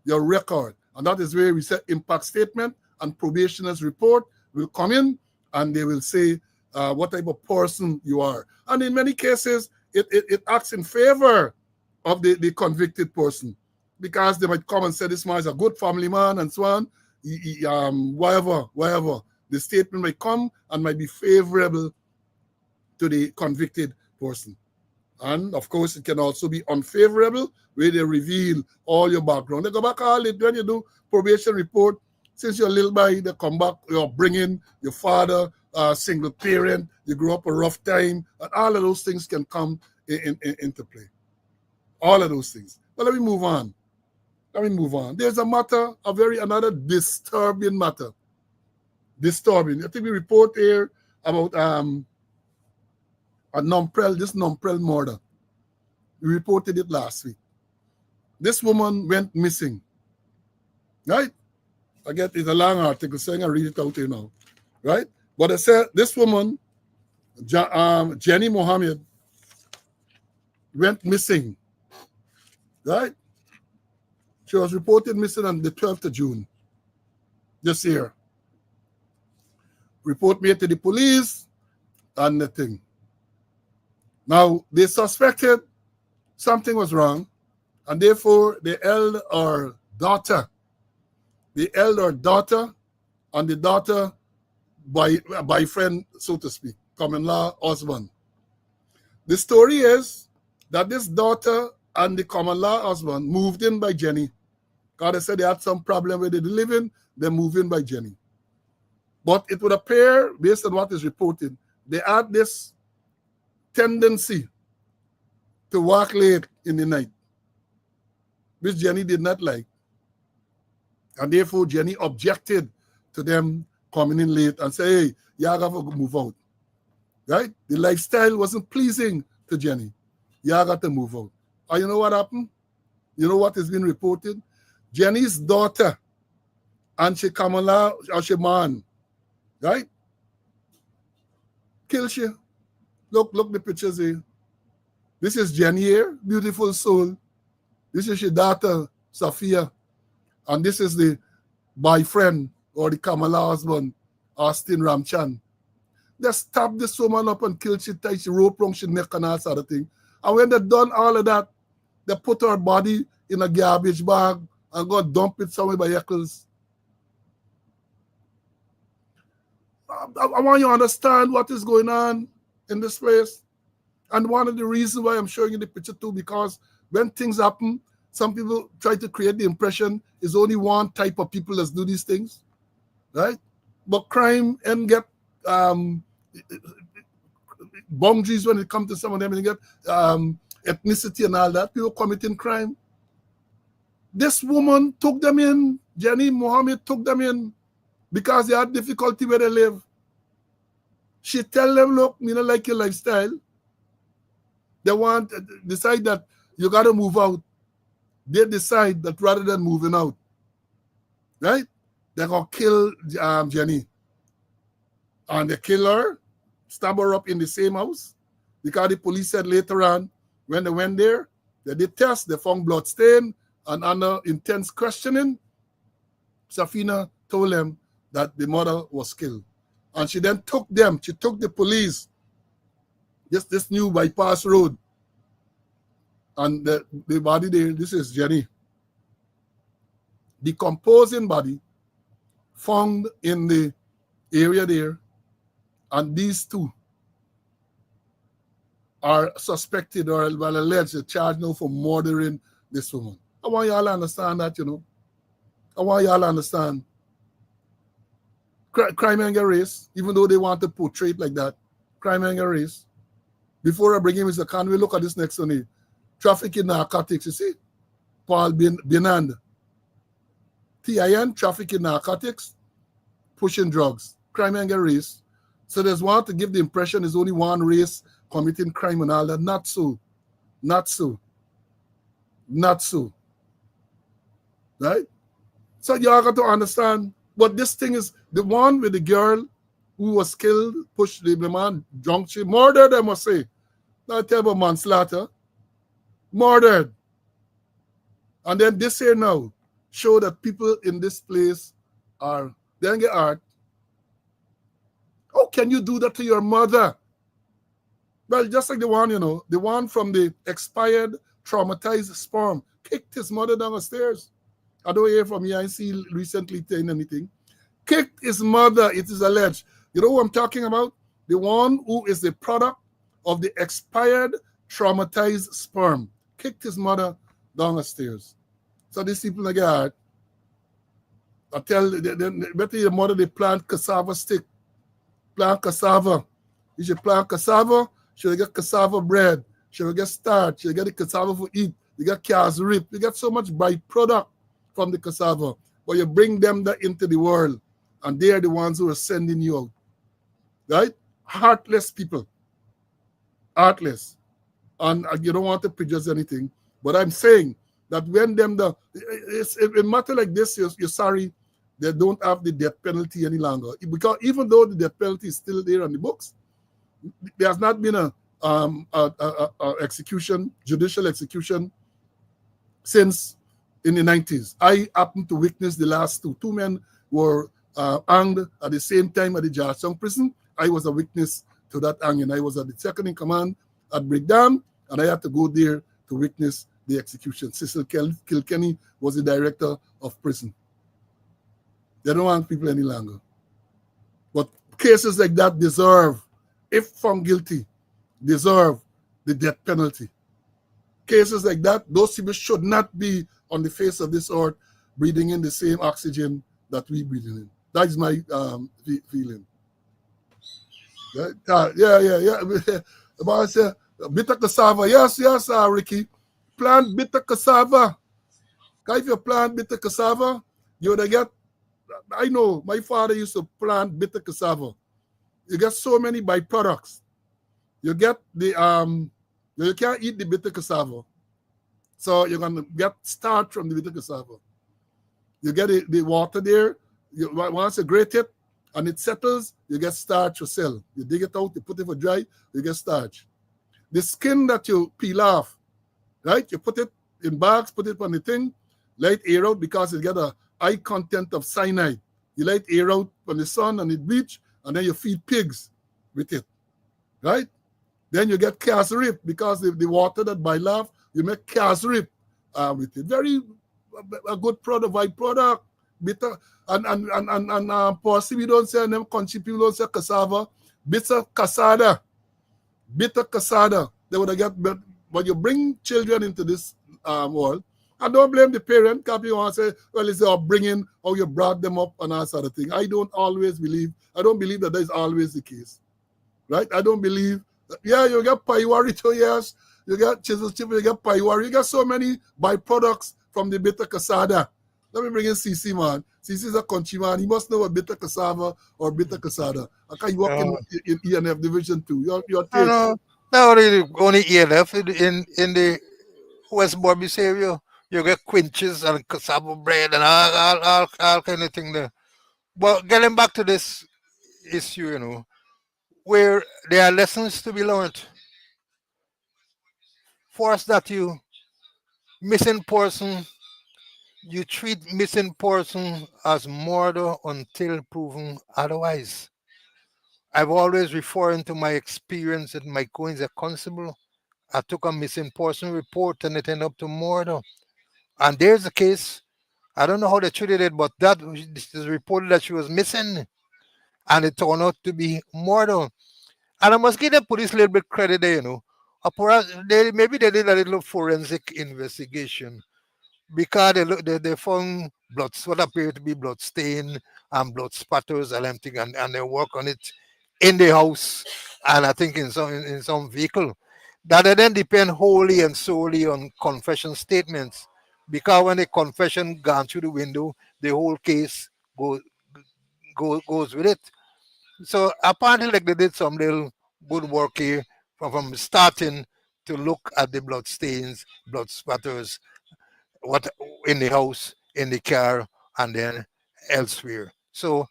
Your record. And that is where we say impact statement and probationer's report will come in and they will say what type of person you are. And in many cases, it acts in favor of the convicted person because they might come and say this man is a good family man and so on. Whatever. The statement might come and might be favorable to the convicted person. And of course, it can also be unfavorable where they reveal all your background. They go back all it when you do probation report. Since you're a little boy, they come back, you're bringing your father, single parent, you grew up a rough time, and all of those things can come into play. All of those things. But let me move on. There's a matter, another disturbing matter. Disturbing. I think we report here about this Numpel murder. We reported it last week. This woman went missing. Right? It's a long article, so I'm going to read it out here now. Right? But I said this woman, Jenny Mohammed, went missing. Right? She was reported missing on the 12th of June this year. Report made to the police and nothing. Now, they suspected something was wrong, and therefore they held our daughter. They held our daughter and the daughter boyfriend, so to speak, common law husband. The story is that this daughter and the common law husband moved in by Jenny. God, they said they had some problem where they live in, they moved in by Jenny. But it would appear, based on what is reported, they had this tendency to work late in the night, which Jenny did not like. And therefore, Jenny objected to them coming in late and say, hey, you have to move out. Right? The lifestyle wasn't pleasing to Jenny. You got to move out. And you know what happened? You know what has been reported? Jenny's daughter and she Kamala, or she man, right? Kill she. Look the pictures here. This is Jenny here, beautiful soul. This is your daughter, Sophia. And this is the boyfriend or the Kamala husband, Austin Ramchan. They stab this woman up and kill she, tie she rope around she neck and all sort of thing. And when they done all of that, they put her body in a garbage bag and go dump it somewhere by Eccles. I want you to understand what is going on in this place. And one of the reasons why I'm showing you the picture too, because when things happen, some people try to create the impression is only one type of people that do these things, right? But crime and get boundaries when it comes to some of them, and get ethnicity and all that, people committing crime. This woman took them in, Jenny Mohammed took them in because they had difficulty where they live. She tell them, look, me don't like your lifestyle. They want decide that you got to move out. They decide that rather than moving out, right, they're going to kill Jenny. And they kill her, stab her up in the same house, because the police said later on, when they went there, they did tests, they found blood stain, and under intense questioning, Safina told them that the mother was killed. And she then took them, she took the police, this new bypass road, and the body there, this is Jenny. Decomposing body found in the area there, and these two are suspected or well alleged, charged now for murdering this woman. I want y'all to understand that, you know. I want y'all to understand. Crime and race, even though they want to portray it like that. Crime and race. Before I bring him, Mr. Khan, we look at this next one here. Trafficking narcotics, you see? Paul Binand. TIN, trafficking narcotics, pushing drugs. Crime and race. So there's one to give the impression there's only one race committing crime and all that. Not so. Not so. Not so. Right? So y'all got to understand. But this thing is the one with the girl who was killed, pushed the man, drunk, she murdered, I must say. Not terrible manslaughter. Murdered. And then this here now show that people in this place are then get art. How can you do that to your mother? Well, just like the one, you know, the one from the expired, traumatized sperm kicked his mother down the stairs. I don't hear from you. I see recently saying anything. Kicked his mother, it is alleged. You know who I'm talking about? The one who is the product of the expired, traumatized sperm. Kicked his mother down the stairs. So these people like that, I tell better your mother they plant cassava stick. Plant cassava. You should plant cassava, she will get cassava bread. She will get starch, she will get the cassava for eat. You get calves rip. You get so much byproduct from the cassava. But you bring them into the world, and they are the ones who are sending you out. Right? Heartless people. Heartless. And you don't want to prejudice anything. But I'm saying that when them, it matter like this, you're sorry they don't have the death penalty any longer. Because even though the death penalty is still there on the books, there has not been a execution, judicial execution, since in the 90s. I happened to witness the last two. Two men were hanged at the same time at the Georgetown prison. I was a witness to that hanging. I was at the second in command at Breakdown, and I had to go there to witness the execution. Cecil Kilkenny was the director of prison. They don't want people any longer. But cases like that deserve, if found guilty, deserve the death penalty. Cases like that, those people should not be on the face of this earth breathing in the same oxygen that we breathing in. That is my feeling. Yeah. About say bitter cassava. Yes, Ricky. Plant bitter cassava. If you plant bitter cassava, you would get I know my father used to plant bitter cassava. You get so many byproducts. You get the you can't eat the bitter cassava. So you're gonna get starch from the bitter cassava. You get the water there. Once you grate it and it settles, you get starch to sell. You dig it out, you put it for dry, you get starch. The skin that you peel off, right? You put it in bags, put it on the thing, let it air out because it get a high content of cyanide. You let it air out from the sun and it bleach, and then you feed pigs with it, right? Then you get casserip because the water that boil off, you make casserip with it. Very a good product, byproduct, bitter, and possibly don't say, and them country people don't say cassava, bitter cassada, they would have got, but you bring children into this world, and don't blame the parent, because you want to say, well, it's our bringing, how you brought them up and that sort of thing. I don't believe that is always the case, right? I don't believe, yeah, you get paiwari too, yes, you get chisel chip, you get paiwari, you get so many byproducts from the bitter cassada. Let me bring in CC, man. CC is a country man. He must know what bitter cassava or bitter cassada. Okay, you work in ENF Division 2. Your take. No, not really only ENF in the West Borbis area. You get quinches and cassava bread and all kind of thing there. But getting back to this issue, where there are lessons to be learned. First, that you missing person, you treat missing person as murder until proven otherwise. I've always referring to my experience at my coins as constable. I took a missing person report and it ended up to murder. And there's a case, I don't know how they treated it, but that is reported that she was missing and it turned out to be murder. And I must give the police a little bit credit there, maybe they did a little forensic investigation because they found what appeared to be blood stain and blood spatters and everything, and they work on it in the house and I think in some vehicle. That then depend wholly and solely on confession statements, because when the confession gone through the window, the whole case goes with it. So apparently, like they did some little good work here from starting to look at the blood stains, blood spatters, what in the house, in the car, and then elsewhere. So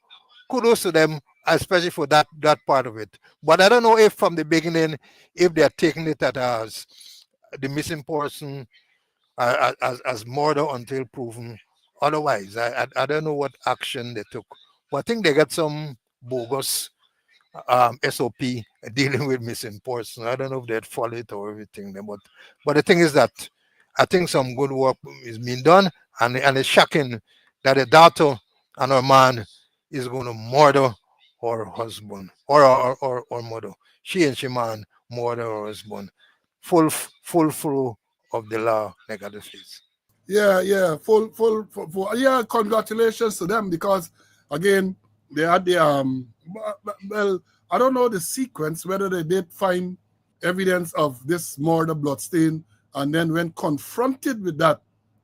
kudos to them, especially for that part of it. But I don't know if from the beginning, if they're taking it as the missing person as murder until proven otherwise. I don't know what action they took. But I think they got some bogus SOP dealing with missing person. I don't know if they'd follow it or everything. But the thing is that I think some good work is being done, and it's shocking that a daughter and her man is going to murder her husband or mother. She and she man murder her husband. Full through of the law, negative face. Yeah, full, yeah, congratulations to them, because again, they had the well, I don't know the sequence, whether they did find evidence of this murder bloodstain, and then when confronted with that,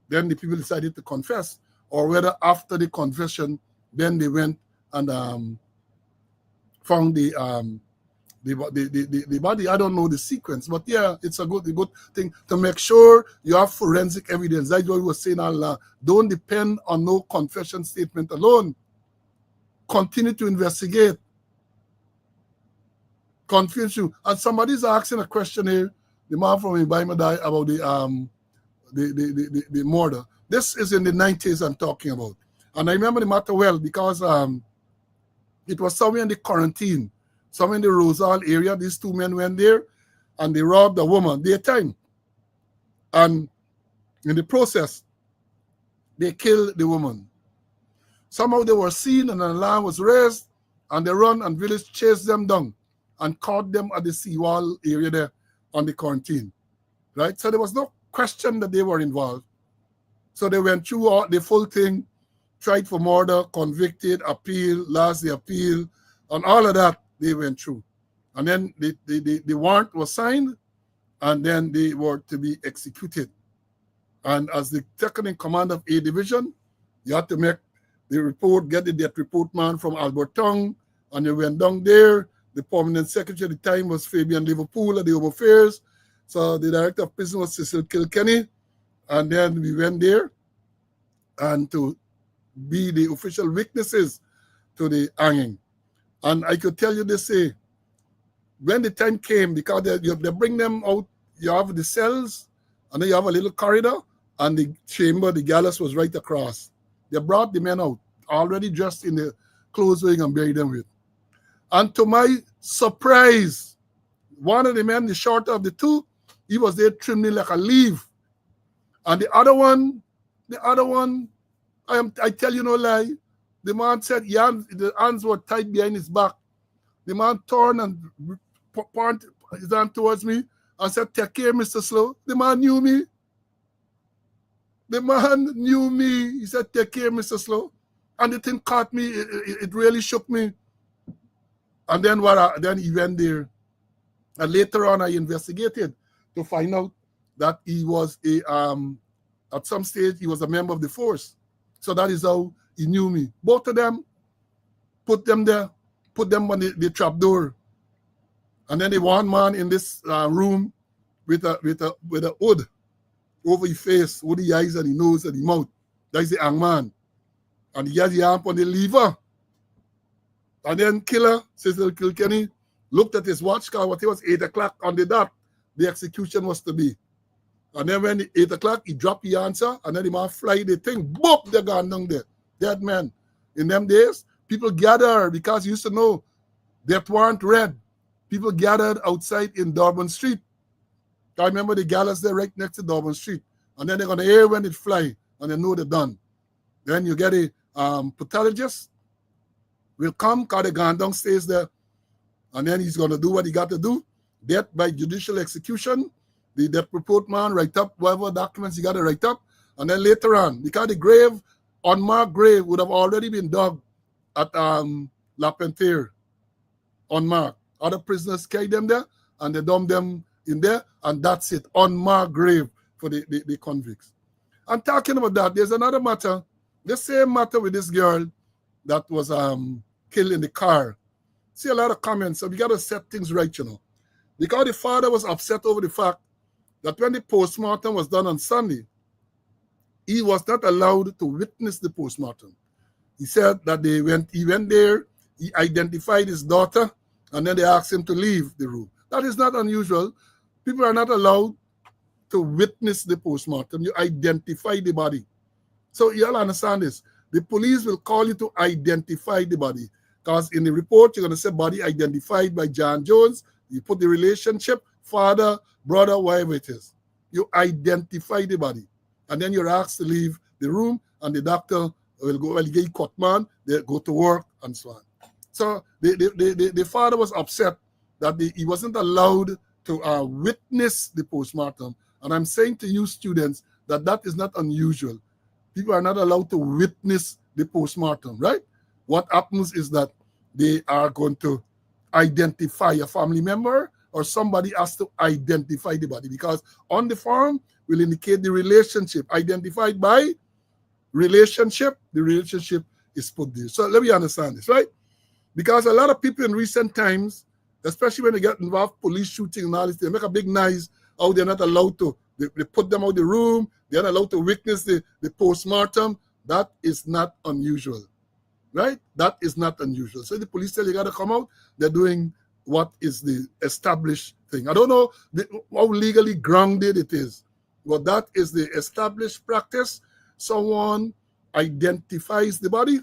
then the people decided to confess, or whether after the confession, then they went and found the body. I don't know the sequence, but yeah, it's a good thing to make sure you have forensic evidence. That's what we were saying all along. Don't depend on no confession statement alone. Continue to investigate. Confuse you. And somebody's asking a question here. The man from Ibaimada about the murder. This is in the 90s I'm talking about. And I remember the matter well because it was somewhere in the quarantine, somewhere in the Rosal area. These two men went there and they robbed a woman daytime. And in the process, they killed the woman. Somehow they were seen and an alarm was raised, and they run and village chased them down and caught them at the seawall area there on the quarantine, right? So there was no question that they were involved. So they went through all, the full thing, tried for murder, convicted, appeal, lost the appeal, and all of that they went through. And then the warrant was signed, and then they were to be executed. And as the second in command of A Division, you had to make the report, get the death report man from Alberton, and they went down there. The permanent secretary at the time was Fabian Liverpool at the Home Affairs. So the director of prison was Cecil Kilkenny. And then we went there and to be the official witnesses to the hanging. And I could tell you they say, when the time came, because they bring them out, you have the cells, and then you have a little corridor, and the chamber, the gallows was right across. They brought the men out, already dressed in the clothes wing and buried them with. And to my surprise, one of the men, the shorter of the two, he was there trimming like a leaf. And the other one, I tell you no lie, the man said the hands were tied behind his back. The man turned and pointed his hand towards me and said, "Take care, Mr. Slow." The man knew me. The man knew me. He said, "Take care, Mr. Slow." And the thing caught me. It really shook me. And then then he went there. And later on, I investigated to find out that he was at some stage, he was a member of the force. So that is how he knew me. Both of them, put them there, put them on the trap door. And then the one man in this room with a hood over his face, over the eyes and the nose and the mouth. That's the hangman. And he has the arm on the lever. And then killer, Cecil Kilkenny, looked at his watch card, it was 8 o'clock on the dot. The execution was to be. And then when 8 o'clock, he dropped the answer, and then the man fly the thing, boop, they're gone down there. Dead man. In them days, people gather because you used to know death warrant read. People gathered outside in Durban Street. I remember the gallows there right next to Durban Street. And then they're going to hear when it fly, and they know they're done. Then you get a pathologist will come, because the gone downstairs there, and then he's going to do what he got to do. Death by judicial execution. The death report man write up whatever documents he got to write up. And then later on, because the grave, unmarked grave, would have already been dug at La Pentere, unmarked. Other prisoners carried them there, and they dump them in there, and that's it. Unmarked grave for the convicts. And talking about that, there's another matter, the same matter with this girl that was killed in the car. See a lot of comments, so we got to set things right, you know. Because the father was upset over the fact that when the postmortem was done on Sunday, he was not allowed to witness the postmortem. He said that he went there, he identified his daughter, and then they asked him to leave the room. That is not unusual. People are not allowed to witness the postmortem. You identify the body. So you all understand this. The police will call you to identify the body. Because in the report, you're going to say body identified by John Jones. You put the relationship, father, brother, whatever it is. You identify the body. And then you're asked to leave the room, and the doctor will go, well, get cut man, they go to work, and so on. So the father was upset that he wasn't allowed to witness the postmortem. And I'm saying to you students that that is not unusual. People are not allowed to witness the postmortem, right? What happens is that they are going to identify a family member, or somebody has to identify the body, because on the form will indicate the relationship. Identified by relationship, the relationship is put there. So let me understand this, right? Because a lot of people in recent times, especially when they get involved police shooting and all this, they make a big noise. Oh, they're not allowed to. They put them out of the room. They're not allowed to witness the postmortem. That is not unusual, right? That is not unusual. So the police tell you got to come out. They're doing what is the established thing. I don't know how legally grounded it is, but that is the established practice. Someone identifies the body,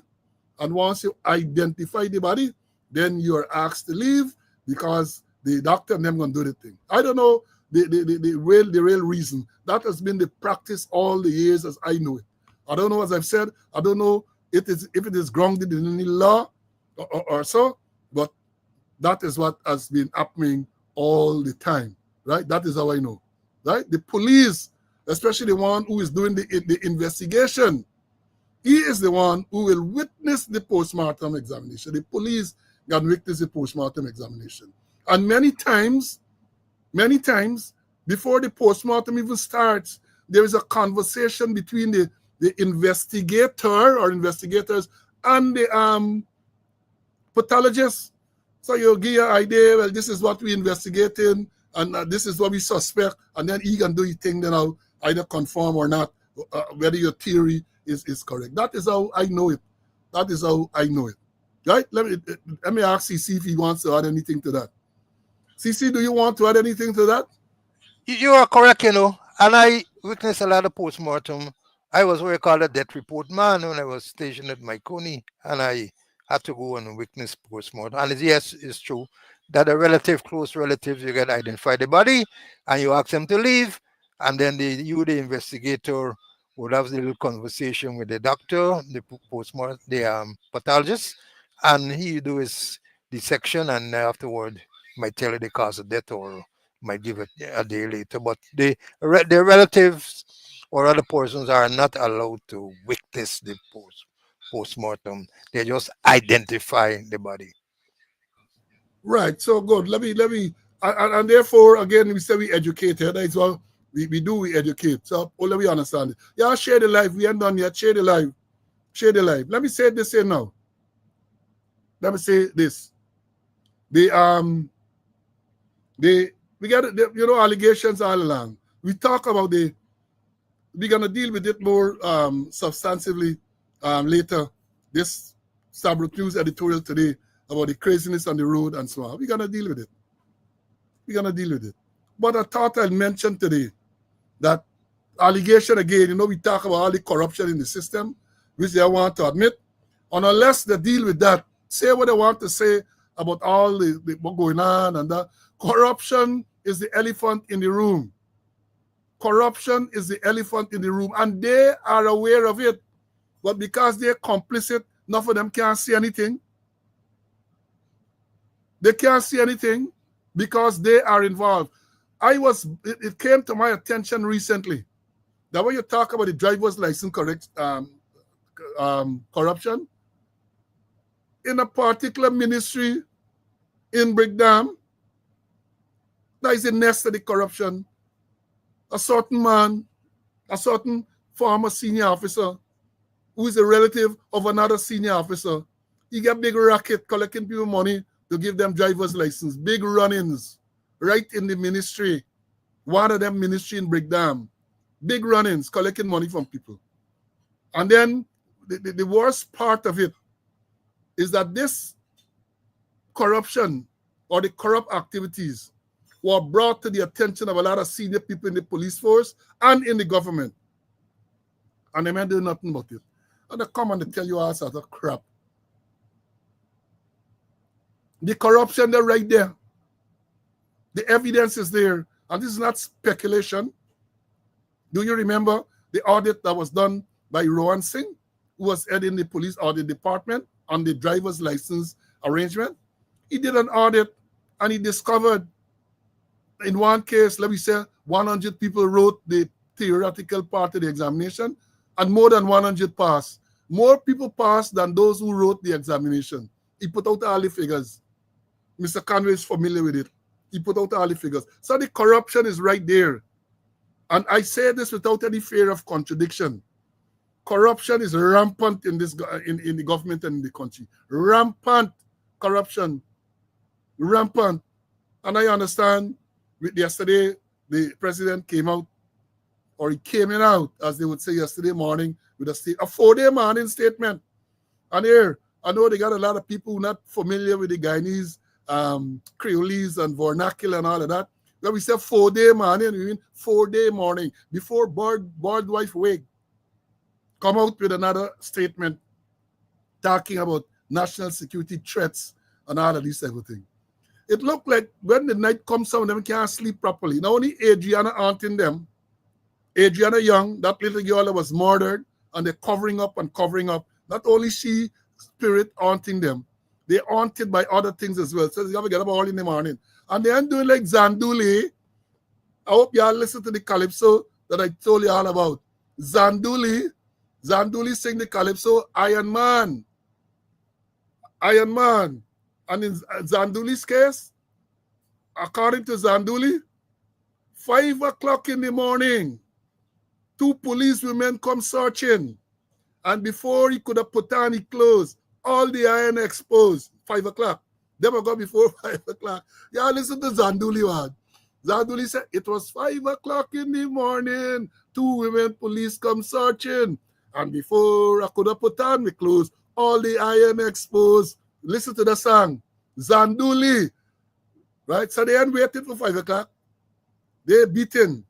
and once you identify the body, then you're asked to leave, because the doctor and them going to do the thing. I don't know the real reason. That has been the practice all the years as I know it. I don't know, as I've said, I don't know if it is grounded in any law or so, but that is what has been happening all the time, right? That is how I know, right? The police, especially the one who is doing the investigation, he is the one who will witness the postmortem examination. The police can witness the postmortem examination. And many times, before the postmortem even starts, there is a conversation between the investigator or investigators and the pathologist. So you'll give your idea, well, this is what we investigating, and this is what we suspect, and then he can do his thing, then I'll either confirm or not, whether your theory is correct. That is how I know it. That is how I know it. Right? Let me ask CC if he wants to add anything to that. CC, do you want to add anything to that? You are correct, and I witnessed a lot of postmortem. I was what you call a death report man when I was stationed at Maikoni, and I had to go and witness postmortem. And yes, it's true that the close relatives, you get identify the body, and you ask them to leave, and then the investigator, would have the little conversation with the doctor, the postmortem, the pathologist, and he do his dissection, and afterward might tell you the cause of death or might give it a day later. But the relatives or other persons are not allowed to witness the postmortem. They just identify the body. Right. So good. Let me and therefore again we say we educated. That's what we educate. So let me understand it. Yeah, share the life. We ain't done yet. Share the life. Share the life. Let me say this here now. Let me say this. We got allegations all along. We talk about we're gonna deal with it more substantively later. This Sabrook News editorial today about the craziness on the road and so on. We're gonna deal with it. We're gonna deal with it. But I thought I'd mention today that allegation again, we talk about all the corruption in the system, which they want to admit. And unless they deal with that, say what they want to say about all the what's going on and that. Corruption is the elephant in the room. Corruption is the elephant in the room, and they are aware of it. But because they're complicit, none of them can't see anything. They can't see anything because they are involved. It came to my attention recently that when you talk about the driver's license corruption, in a particular ministry in Brigham, that is a nest of the corruption. A certain man, a certain former senior officer, who is a relative of another senior officer, he got big racket collecting people money to give them driver's license. Big run-ins right in the ministry. One of them ministry in Brigham. Big run-ins collecting money from people. And then the worst part of it is that this corruption or the corrupt activities were brought to the attention of a lot of senior people in the police force and in the government. And they may do nothing about it. And they come and they tell you all sorts of crap. The corruption, they're right there. The evidence is there. And this is not speculation. Do you remember the audit that was done by Rohan Singh, who was heading the police audit department on the driver's license arrangement? He did an audit and he discovered in one case, let me say, 100 people wrote the theoretical part of the examination and more than 100 passed. More people passed than those who wrote the examination. He put out all the figures. Mr. Conway is familiar with it. He put out all the figures. So the corruption is right there. And I say this without any fear of contradiction. Corruption is rampant in the government and in the country. Rampant corruption. Rampant. And I understand yesterday the president came out, or he came in out, as they would say yesterday morning, with a 4-day morning statement. And here, I know they got a lot of people who are not familiar with the Guyanese Creolese and vernacular and all of that. When we say 4-day morning, we mean 4-day morning, before board wife wake. Come out with another statement talking about national security threats and all of these type of things. It looked like when the night comes, some of them can't sleep properly. Not only Adriana haunting them, Adriana Young, that little girl that was murdered, and they're covering up and covering up. Not only she, spirit haunting them, they're haunted by other things as well. So they have to get up all in the morning. And they ain't doing like Zanduli. I hope y'all listen to the calypso that I told you all about. Zanduli sing the calypso, Iron Man. Iron Man. And in Zanduli's case, according to Zanduli, 5 o'clock in the morning, 2 police women come searching. And before he could have put on his clothes, all the iron exposed. 5 o'clock. They were gone before 5 o'clock. Yeah, listen to Zanduli one. Zanduli said, it was 5 o'clock in the morning. 2 women police come searching. And before I could have put on my clothes, all the iron exposed. Listen to the song. Zanduli. Right? So they ain't waited for 5 o'clock. They beaten.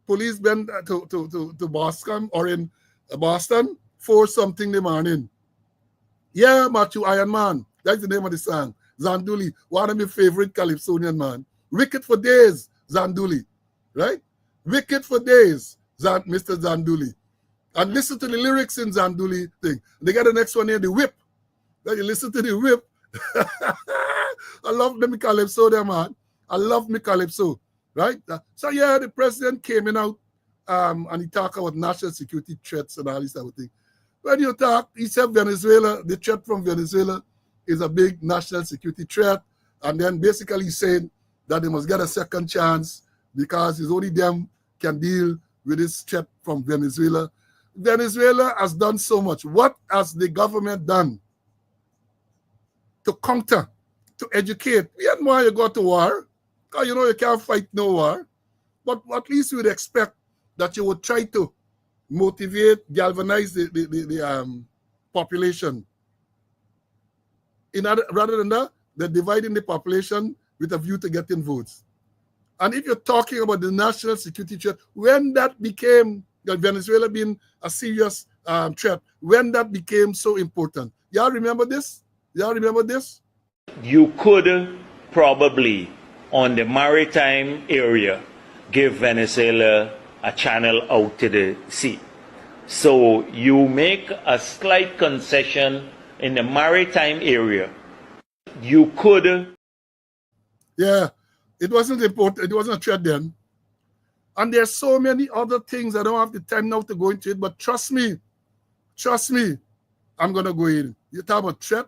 Police went to Boston or in Boston for something the morning. Yeah, Matthew Iron Man. That's the name of the song. Zanduli. One of my favorite Calypsonian man. Wicked for days, Zanduli. Right? Wicked for days, Mr. Zanduli. And listen to the lyrics in Zanduli thing. They got the next one here, the whip. Then you listen to the whip. I love me Calypso there, man. I love me Calypso. Right? So yeah, the president came in out and he talked about national security threats and all this type of thing. When you talk, he said Venezuela, the threat from Venezuela is a big national security threat. And then basically he said that they must get a second chance because it's only them can deal with this threat from Venezuela. Venezuela has done so much. What has the government done to counter, to educate? We had more you go to war, because you know you can't fight no war. But at least you would expect that you would try to motivate, galvanize the population. Rather than that, they're dividing the population with a view to getting votes. And if you're talking about the national security threat, when that became, Venezuela being a serious threat, when that became so important. Y'all remember this? Y'all remember this? You could probably, on the maritime area, give Venezuela a channel out to the sea. So you make a slight concession in the maritime area. You could. Yeah, it wasn't important. It wasn't a threat then. And there's so many other things. I don't have the time now to go into it, but trust me, I'm going to go in. You talk about threat.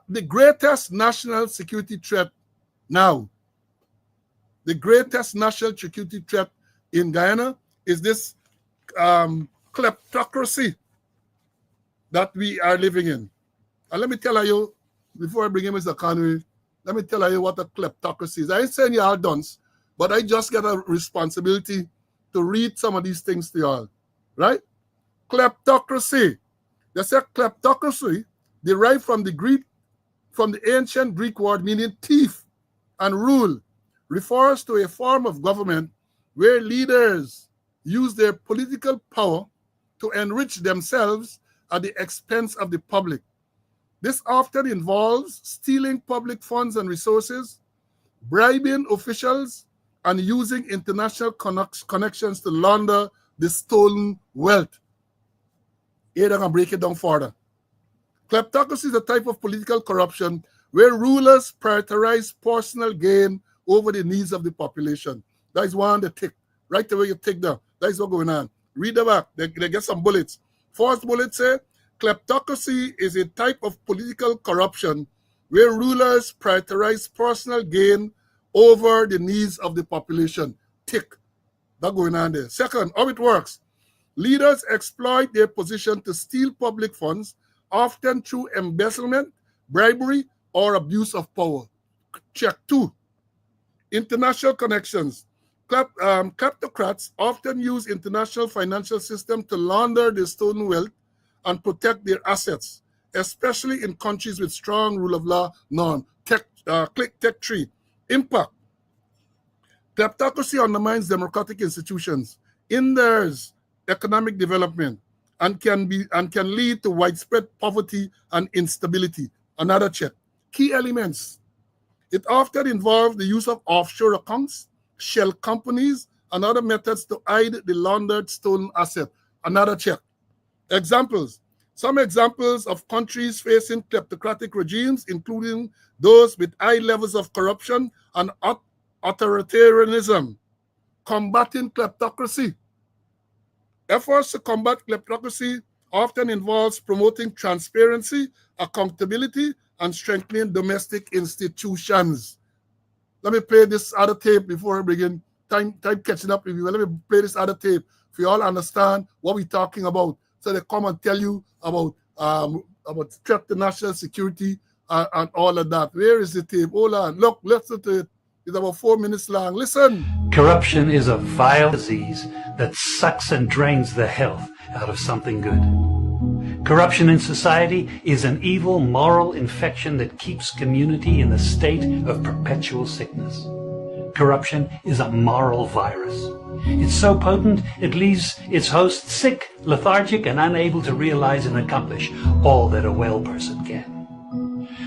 The greatest national security threat now, the greatest national security threat in Guyana is this kleptocracy that we are living in. And let me tell you, before I bring in Mr. Conway, let me tell you what a kleptocracy is. I ain't saying y'all dunce, but I just get a responsibility to read some of these things to y'all, right? Kleptocracy. They say kleptocracy derived from the ancient Greek word meaning thief and rule, refers to a form of government where leaders use their political power to enrich themselves at the expense of the public. This often involves stealing public funds and resources, bribing officials, and using international connections to launder the stolen wealth. Here they're going to break it down further. Kleptocracy is a type of political corruption where rulers prioritize personal gain over the needs of the population. That is one they take. Right away you take down. That is what's going on. Read the back. They get some bullets. First bullet say, kleptocracy is a type of political corruption where rulers prioritize personal gain over the needs of the population. Tick. That's going on there. Second, how it works. Leaders exploit their position to steal public funds, often through embezzlement, bribery, or abuse of power. Check 2. International connections. Kleptocrats often use international financial system to launder their stolen wealth and protect their assets, especially in countries with strong rule of law norm. Tech 3. Impact. Kleptocracy undermines democratic institutions, hinders economic development, and can lead to widespread poverty and instability. Another check. Key elements. It often involves the use of offshore accounts, shell companies, and other methods to hide the laundered stolen asset. Another check. Examples. Some examples of countries facing kleptocratic regimes, including those with high levels of corruption and authoritarianism. Combating kleptocracy. Efforts to combat kleptocracy often involves promoting transparency, accountability, and strengthening domestic institutions. Let me play this other tape before I begin. Time catching up with you. Let me play this other tape if you all understand what we're talking about. So they come and tell you about threat to national security and all of that. Where is the tape? Hold on. Look, listen to it. It's about 4 minutes long. Listen. Corruption is a vile disease that sucks and drains the health out of something good. Corruption in society is an evil moral infection that keeps community in a state of perpetual sickness. Corruption is a moral virus. It's so potent it leaves its host sick, lethargic, and unable to realize and accomplish all that a well person can.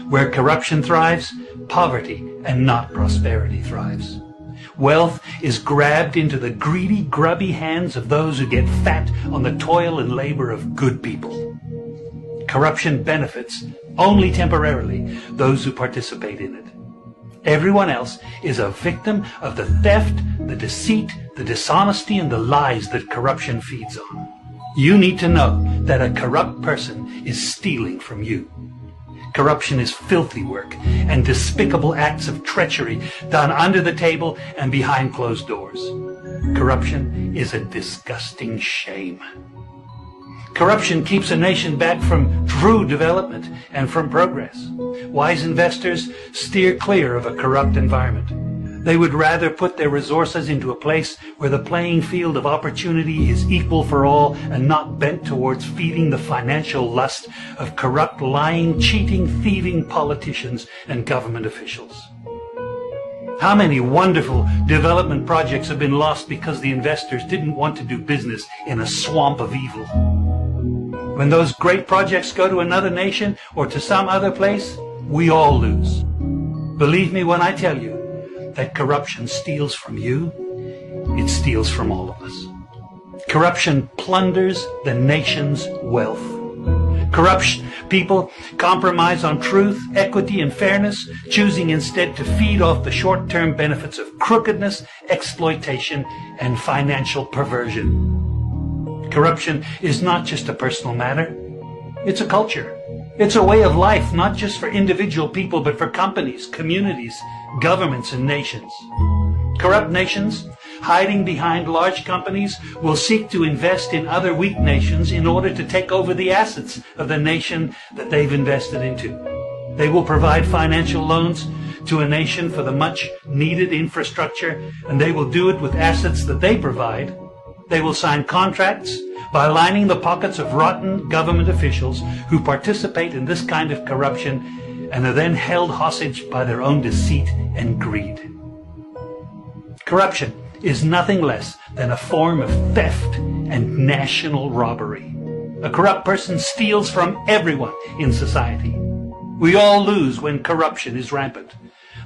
Where corruption thrives, poverty and not prosperity thrives. Wealth is grabbed into the greedy, grubby hands of those who get fat on the toil and labor of good people. Corruption benefits, only temporarily, those who participate in it. Everyone else is a victim of the theft, the deceit, the dishonesty, and the lies that corruption feeds on. You need to know that a corrupt person is stealing from you. Corruption is filthy work and despicable acts of treachery done under the table and behind closed doors. Corruption is a disgusting shame. Corruption keeps a nation back from true development and from progress. Wise investors steer clear of a corrupt environment. They would rather put their resources into a place where the playing field of opportunity is equal for all and not bent towards feeding the financial lust of corrupt, lying, cheating, thieving politicians and government officials. How many wonderful development projects have been lost because the investors didn't want to do business in a swamp of evil? When those great projects go to another nation or to some other place, we all lose. Believe me when I tell you that corruption steals from you, it steals from all of us. Corruption plunders the nation's wealth. Corrupt people compromise on truth, equity, and fairness, choosing instead to feed off the short-term benefits of crookedness, exploitation, and financial perversion. Corruption is not just a personal matter. It's a culture. It's a way of life, not just for individual people, but for companies, communities, governments, and nations. Corrupt nations, hiding behind large companies, will seek to invest in other weak nations in order to take over the assets of the nation that they've invested into. They will provide financial loans to a nation for the much needed infrastructure, and they will do it with assets that they provide. They will sign contracts by lining the pockets of rotten government officials who participate in this kind of corruption and are then held hostage by their own deceit and greed. Corruption is nothing less than a form of theft and national robbery. A corrupt person steals from everyone in society. We all lose when corruption is rampant.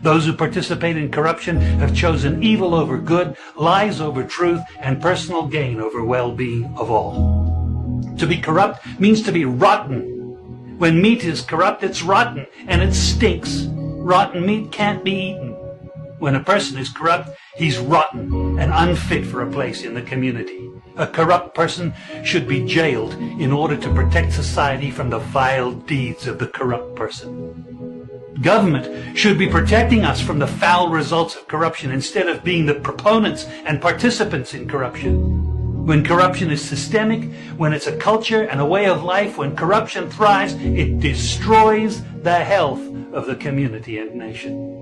Those who participate in corruption have chosen evil over good, lies over truth, and personal gain over well-being of all. To be corrupt means to be rotten. When meat is corrupt, it's rotten, and it stinks. Rotten meat can't be eaten. When a person is corrupt, he's rotten and unfit for a place in the community. A corrupt person should be jailed in order to protect society from the vile deeds of the corrupt person. Government should be protecting us from the foul results of corruption instead of being the proponents and participants in corruption. When corruption is systemic, when it's a culture and a way of life, when corruption thrives, it destroys the health of the community and nation.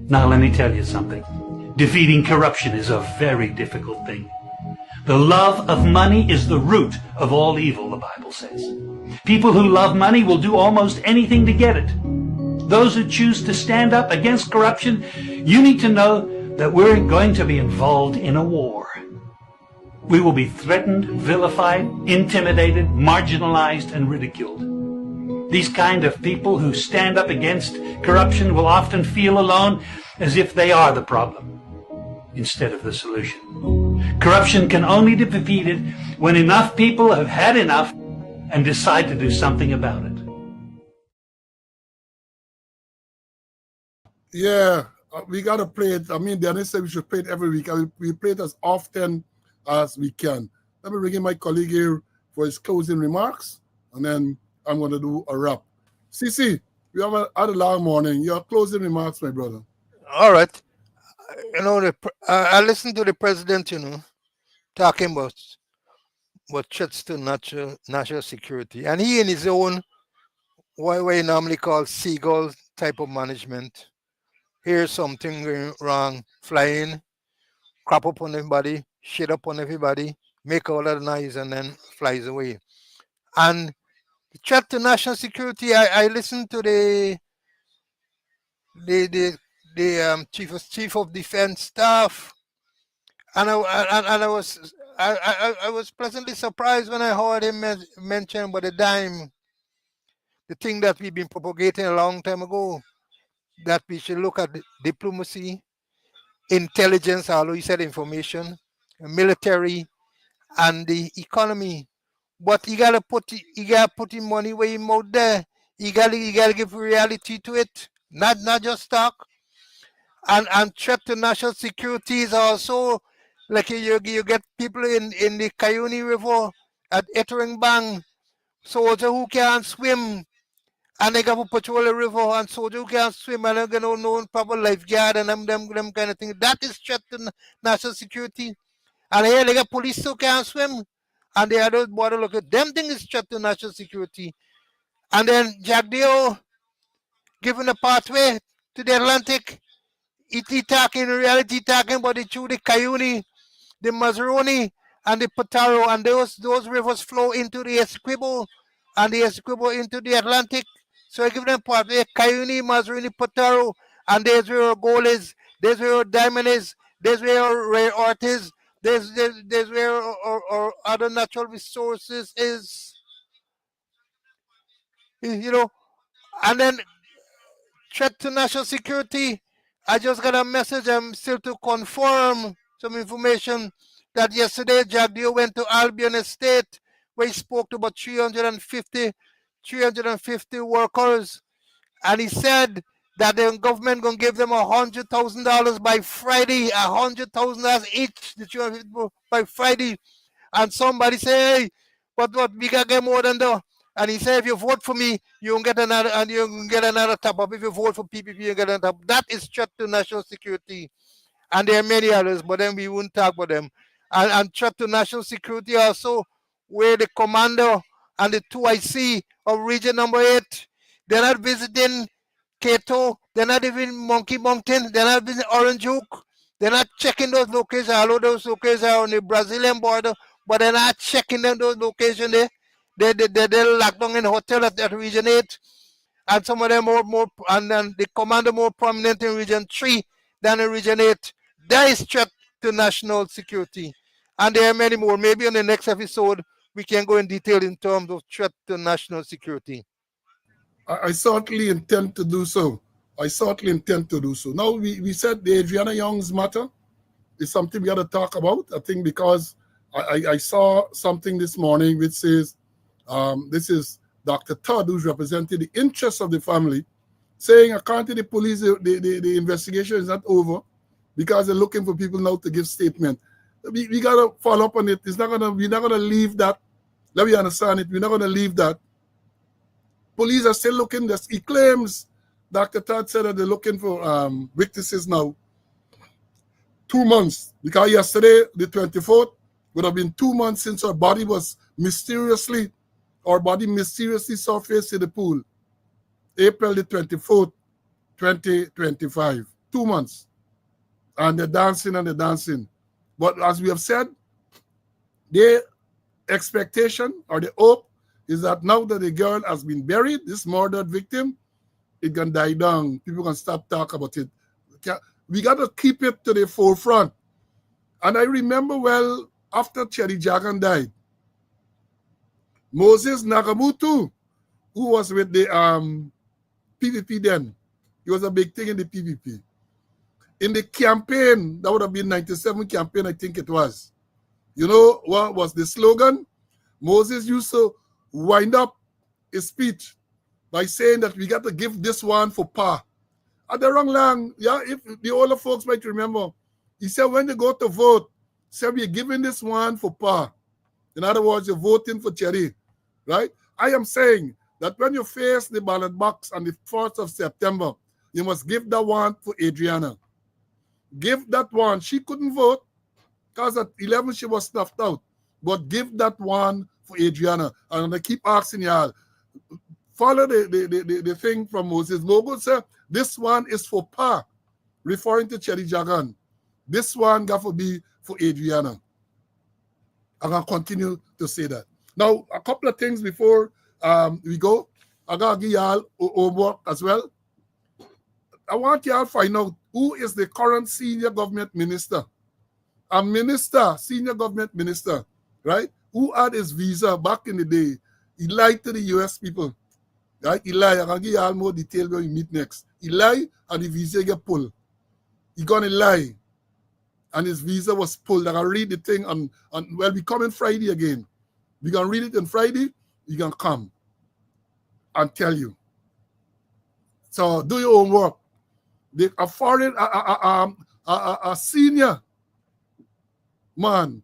Now let me tell you something. Defeating corruption is a very difficult thing. The love of money is the root of all evil, the Bible says. People who love money will do almost anything to get it. Those who choose to stand up against corruption, you need to know that we're going to be involved in a war. We will be threatened, vilified, intimidated, marginalized, and ridiculed. These kind of people who stand up against corruption will often feel alone, as if they are the problem instead of the solution. Corruption can only be defeated when enough people have had enough and decide to do something about it. Yeah, we got to play it. I mean, Dennis said we should play it every week. We play it as often as we can. Let me bring in my colleague here for his closing remarks, and then I'm going to do a wrap. CC, we have had a long morning. Your closing remarks, my brother. All right. I listened to the president, talking about threats to national security. And he in his own, what he normally called seagull type of management, here's something going wrong, flying, crap up on everybody, shit up on everybody, make all that noise, and then flies away. And the threat to national security, I listened to the chief of defense staff, and I was pleasantly surprised when I heard him mention about the dime, the thing that we've been propagating a long time ago, that we should look at diplomacy, intelligence, although he said information, military, and the economy. But you gotta put in money where you out there. You gotta give reality to it, not just talk. And threat to national security is also like you get people in the Guyana River at Ettering Bang, soldier who can't swim, and they got to patrol the river, and soldier who can't swim, and they're gonna know proper lifeguard and them kind of thing. That is threat to national security. And here they got police who can't swim, and they are those border look at them things is threat to national security. And then Jack Dio giving the pathway to the Atlantic. He talking in reality, talking about the Cayuni, the Mazaroni, and the Potaro, and those rivers flow into the Essequibo, and the Essequibo into the Atlantic. So I give them pathway, Cayuni, Mazaroni, Potaro, and there's where our gold is, there's where our diamond is, there's where our rare earth is, there's where our other natural resources is. You know, and then threat to national security. I just got a message. I'm still to confirm some information that yesterday Jagdio went to Albion Estate where he spoke to about 350 workers, and he said that the government gonna give them $100,000 by Friday, $100,000 each, the 350 by Friday. And somebody say, hey, but we gotta get more than that. And he said, if you vote for me, you will get another, and you can get another top up. If you vote for PPP, you get another top up. That is threat to national security. And there are many others, but then we won't talk about them. And threat to national security also, where the commander and the 2IC of region number 8, they're not visiting Cato, they're not even Monkey Mountain, they're not visiting Orange Hook, they're not checking those locations, although those locations are on the Brazilian border, but they're not checking those locations there. They're locked down in a hotel at Region 8, and some of them more and then the commander more prominent in Region 3 than in Region 8. There is threat to national security. And there are many more. Maybe on the next episode, we can go in detail in terms of threat to national security. I certainly intend to do so. Now, we said the Adriana Young's matter is something we got to talk about. I think because I saw something this morning which says, this is Dr. Todd, who's representing the interests of the family, saying according to the police, the investigation is not over because they're looking for people now to give statement. We gotta follow up on it. We're not gonna leave that. Let me understand it. We're not gonna leave that. Police are still looking. He claims, Dr. Todd said that they're looking for witnesses now. 2 months, because yesterday, the 24th, would have been 2 months since our body mysteriously surfaced in the pool. April the 24th, 2025. 2 months. And they're dancing. But as we have said, their expectation or the hope is that now that the girl has been buried, this murdered victim, it can die down. People can stop talking about it. We got to keep it to the forefront. And I remember well, after Cherry Jagan died, Moses Nagamutu, who was with the PPP then, he was a big thing in the PPP. In the campaign, that would have been 97 campaign, I think it was. You know what was the slogan? Moses used to wind up his speech by saying that we got to give this one for Pa. At the wrong line, yeah, if the older folks might remember, he said when they go to vote, he said we're giving this one for Pa. In other words, you're voting for Cherry, right? I am saying that when you face the ballot box on the 4th of September, you must give that one for Adriana. Give that one. She couldn't vote Because at 11 she was snuffed out. But give that one for Adriana. And I keep asking y'all, follow the thing from Moses. Logo said, this one is for Pa, referring to Cherry Jagan. This one got to be for Adriana. I'm going to continue to say that. Now, a couple of things before we go. I'm going to give y'all homework as well. I want y'all to find out who is the current senior government minister. A minister, senior government minister, right? Who had his visa back in the day. He lied to the US people. Right? He lied. I'm going to give y'all more detail when we meet next. He lied and the visa get pulled. He gonna lie. And his visa was pulled. I'm going to read the thing on well, we come in Friday again. We're going to read it on Friday. You're going to come and tell you. So do your homework. A foreign, a senior man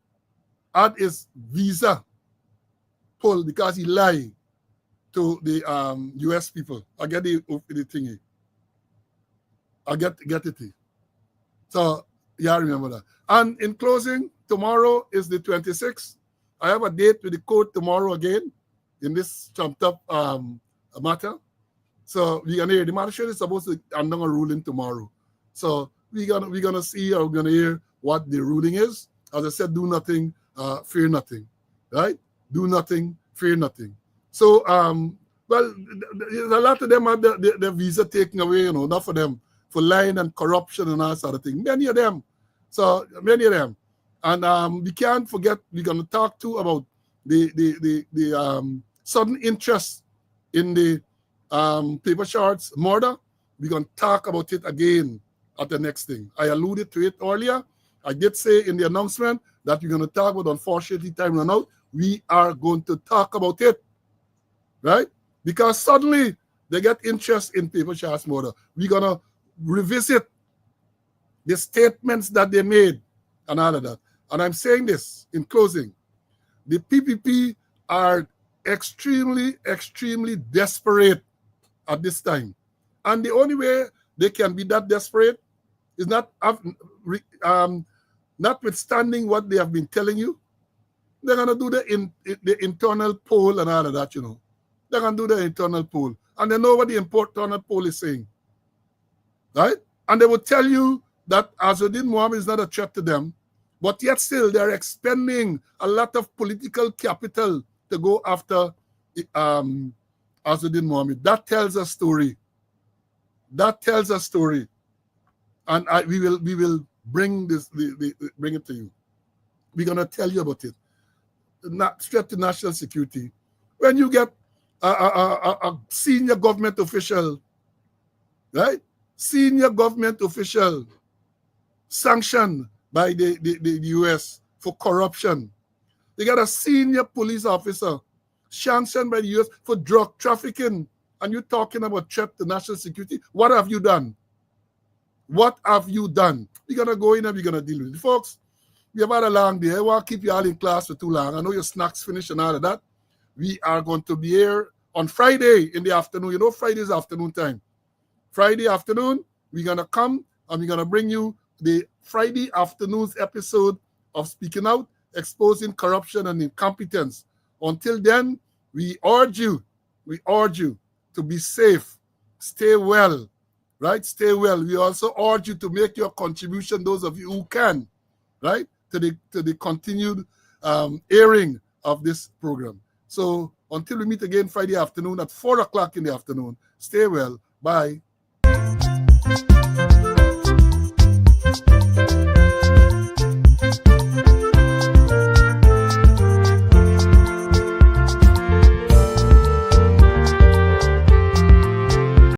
had his visa pulled because he lied to the US people. I get the thingy. I get it. So yeah, remember that. And in closing, tomorrow is the 26th. I have a date with the court tomorrow again in this trumped up matter. So we're gonna hear the magistrate is supposed to hand down a ruling tomorrow. So we're gonna see or we're gonna hear what the ruling is. As I said, do nothing, fear nothing. Right? Do nothing, fear nothing. So well, a lot of them have their visa taken away, not for them, for lying and corruption and all sort of thing. Many of them. So many of them. And we can't forget, we're gonna talk too about the sudden interest in the paper charts murder. We're going to talk about it again at the next thing. I alluded to it earlier. I did say in the announcement that we're going to talk about, unfortunately, time run out. We are going to talk about it, right? Because suddenly they get interest in paper charts murder. We're going to revisit the statements that they made and all of that. And I'm saying this in closing. The PPP are extremely, extremely desperate at this time. And the only way they can be that desperate is notwithstanding what they have been telling you, they're going to do the internal poll and all of that, They're going to do the internal poll. And they know what the internal poll is saying. Right? And they will tell you that Azzedine Mohammed is not a threat to them, but yet still they're expending a lot of political capital to go after Azzedine Mohammed. That tells a story. That tells a story. And we will bring bring it to you. We're gonna tell you about it. Not threat to national security. When you get a senior government official, right? Senior government official sanctioned by the US for corruption. You got a senior police officer sanctioned by the US for drug trafficking, and you're talking about threat to national security. What have you done? What have you done? We're going to go in and we're going to deal with it. Folks, we have had a long day. I won't keep you all in class for too long. I know your snacks finished and all of that. We are going to be here on Friday in the afternoon. Friday's afternoon time. Friday afternoon, we're going to come and we're going to bring you the Friday afternoon's episode of Speaking Out, Exposing Corruption and Incompetence. Until then, we urge you to be safe, stay well, right? Stay well. We also urge you to make your contribution, those of you who can, right, to the continued airing of this program. So until we meet again Friday afternoon at 4 o'clock in the afternoon, stay well. Bye.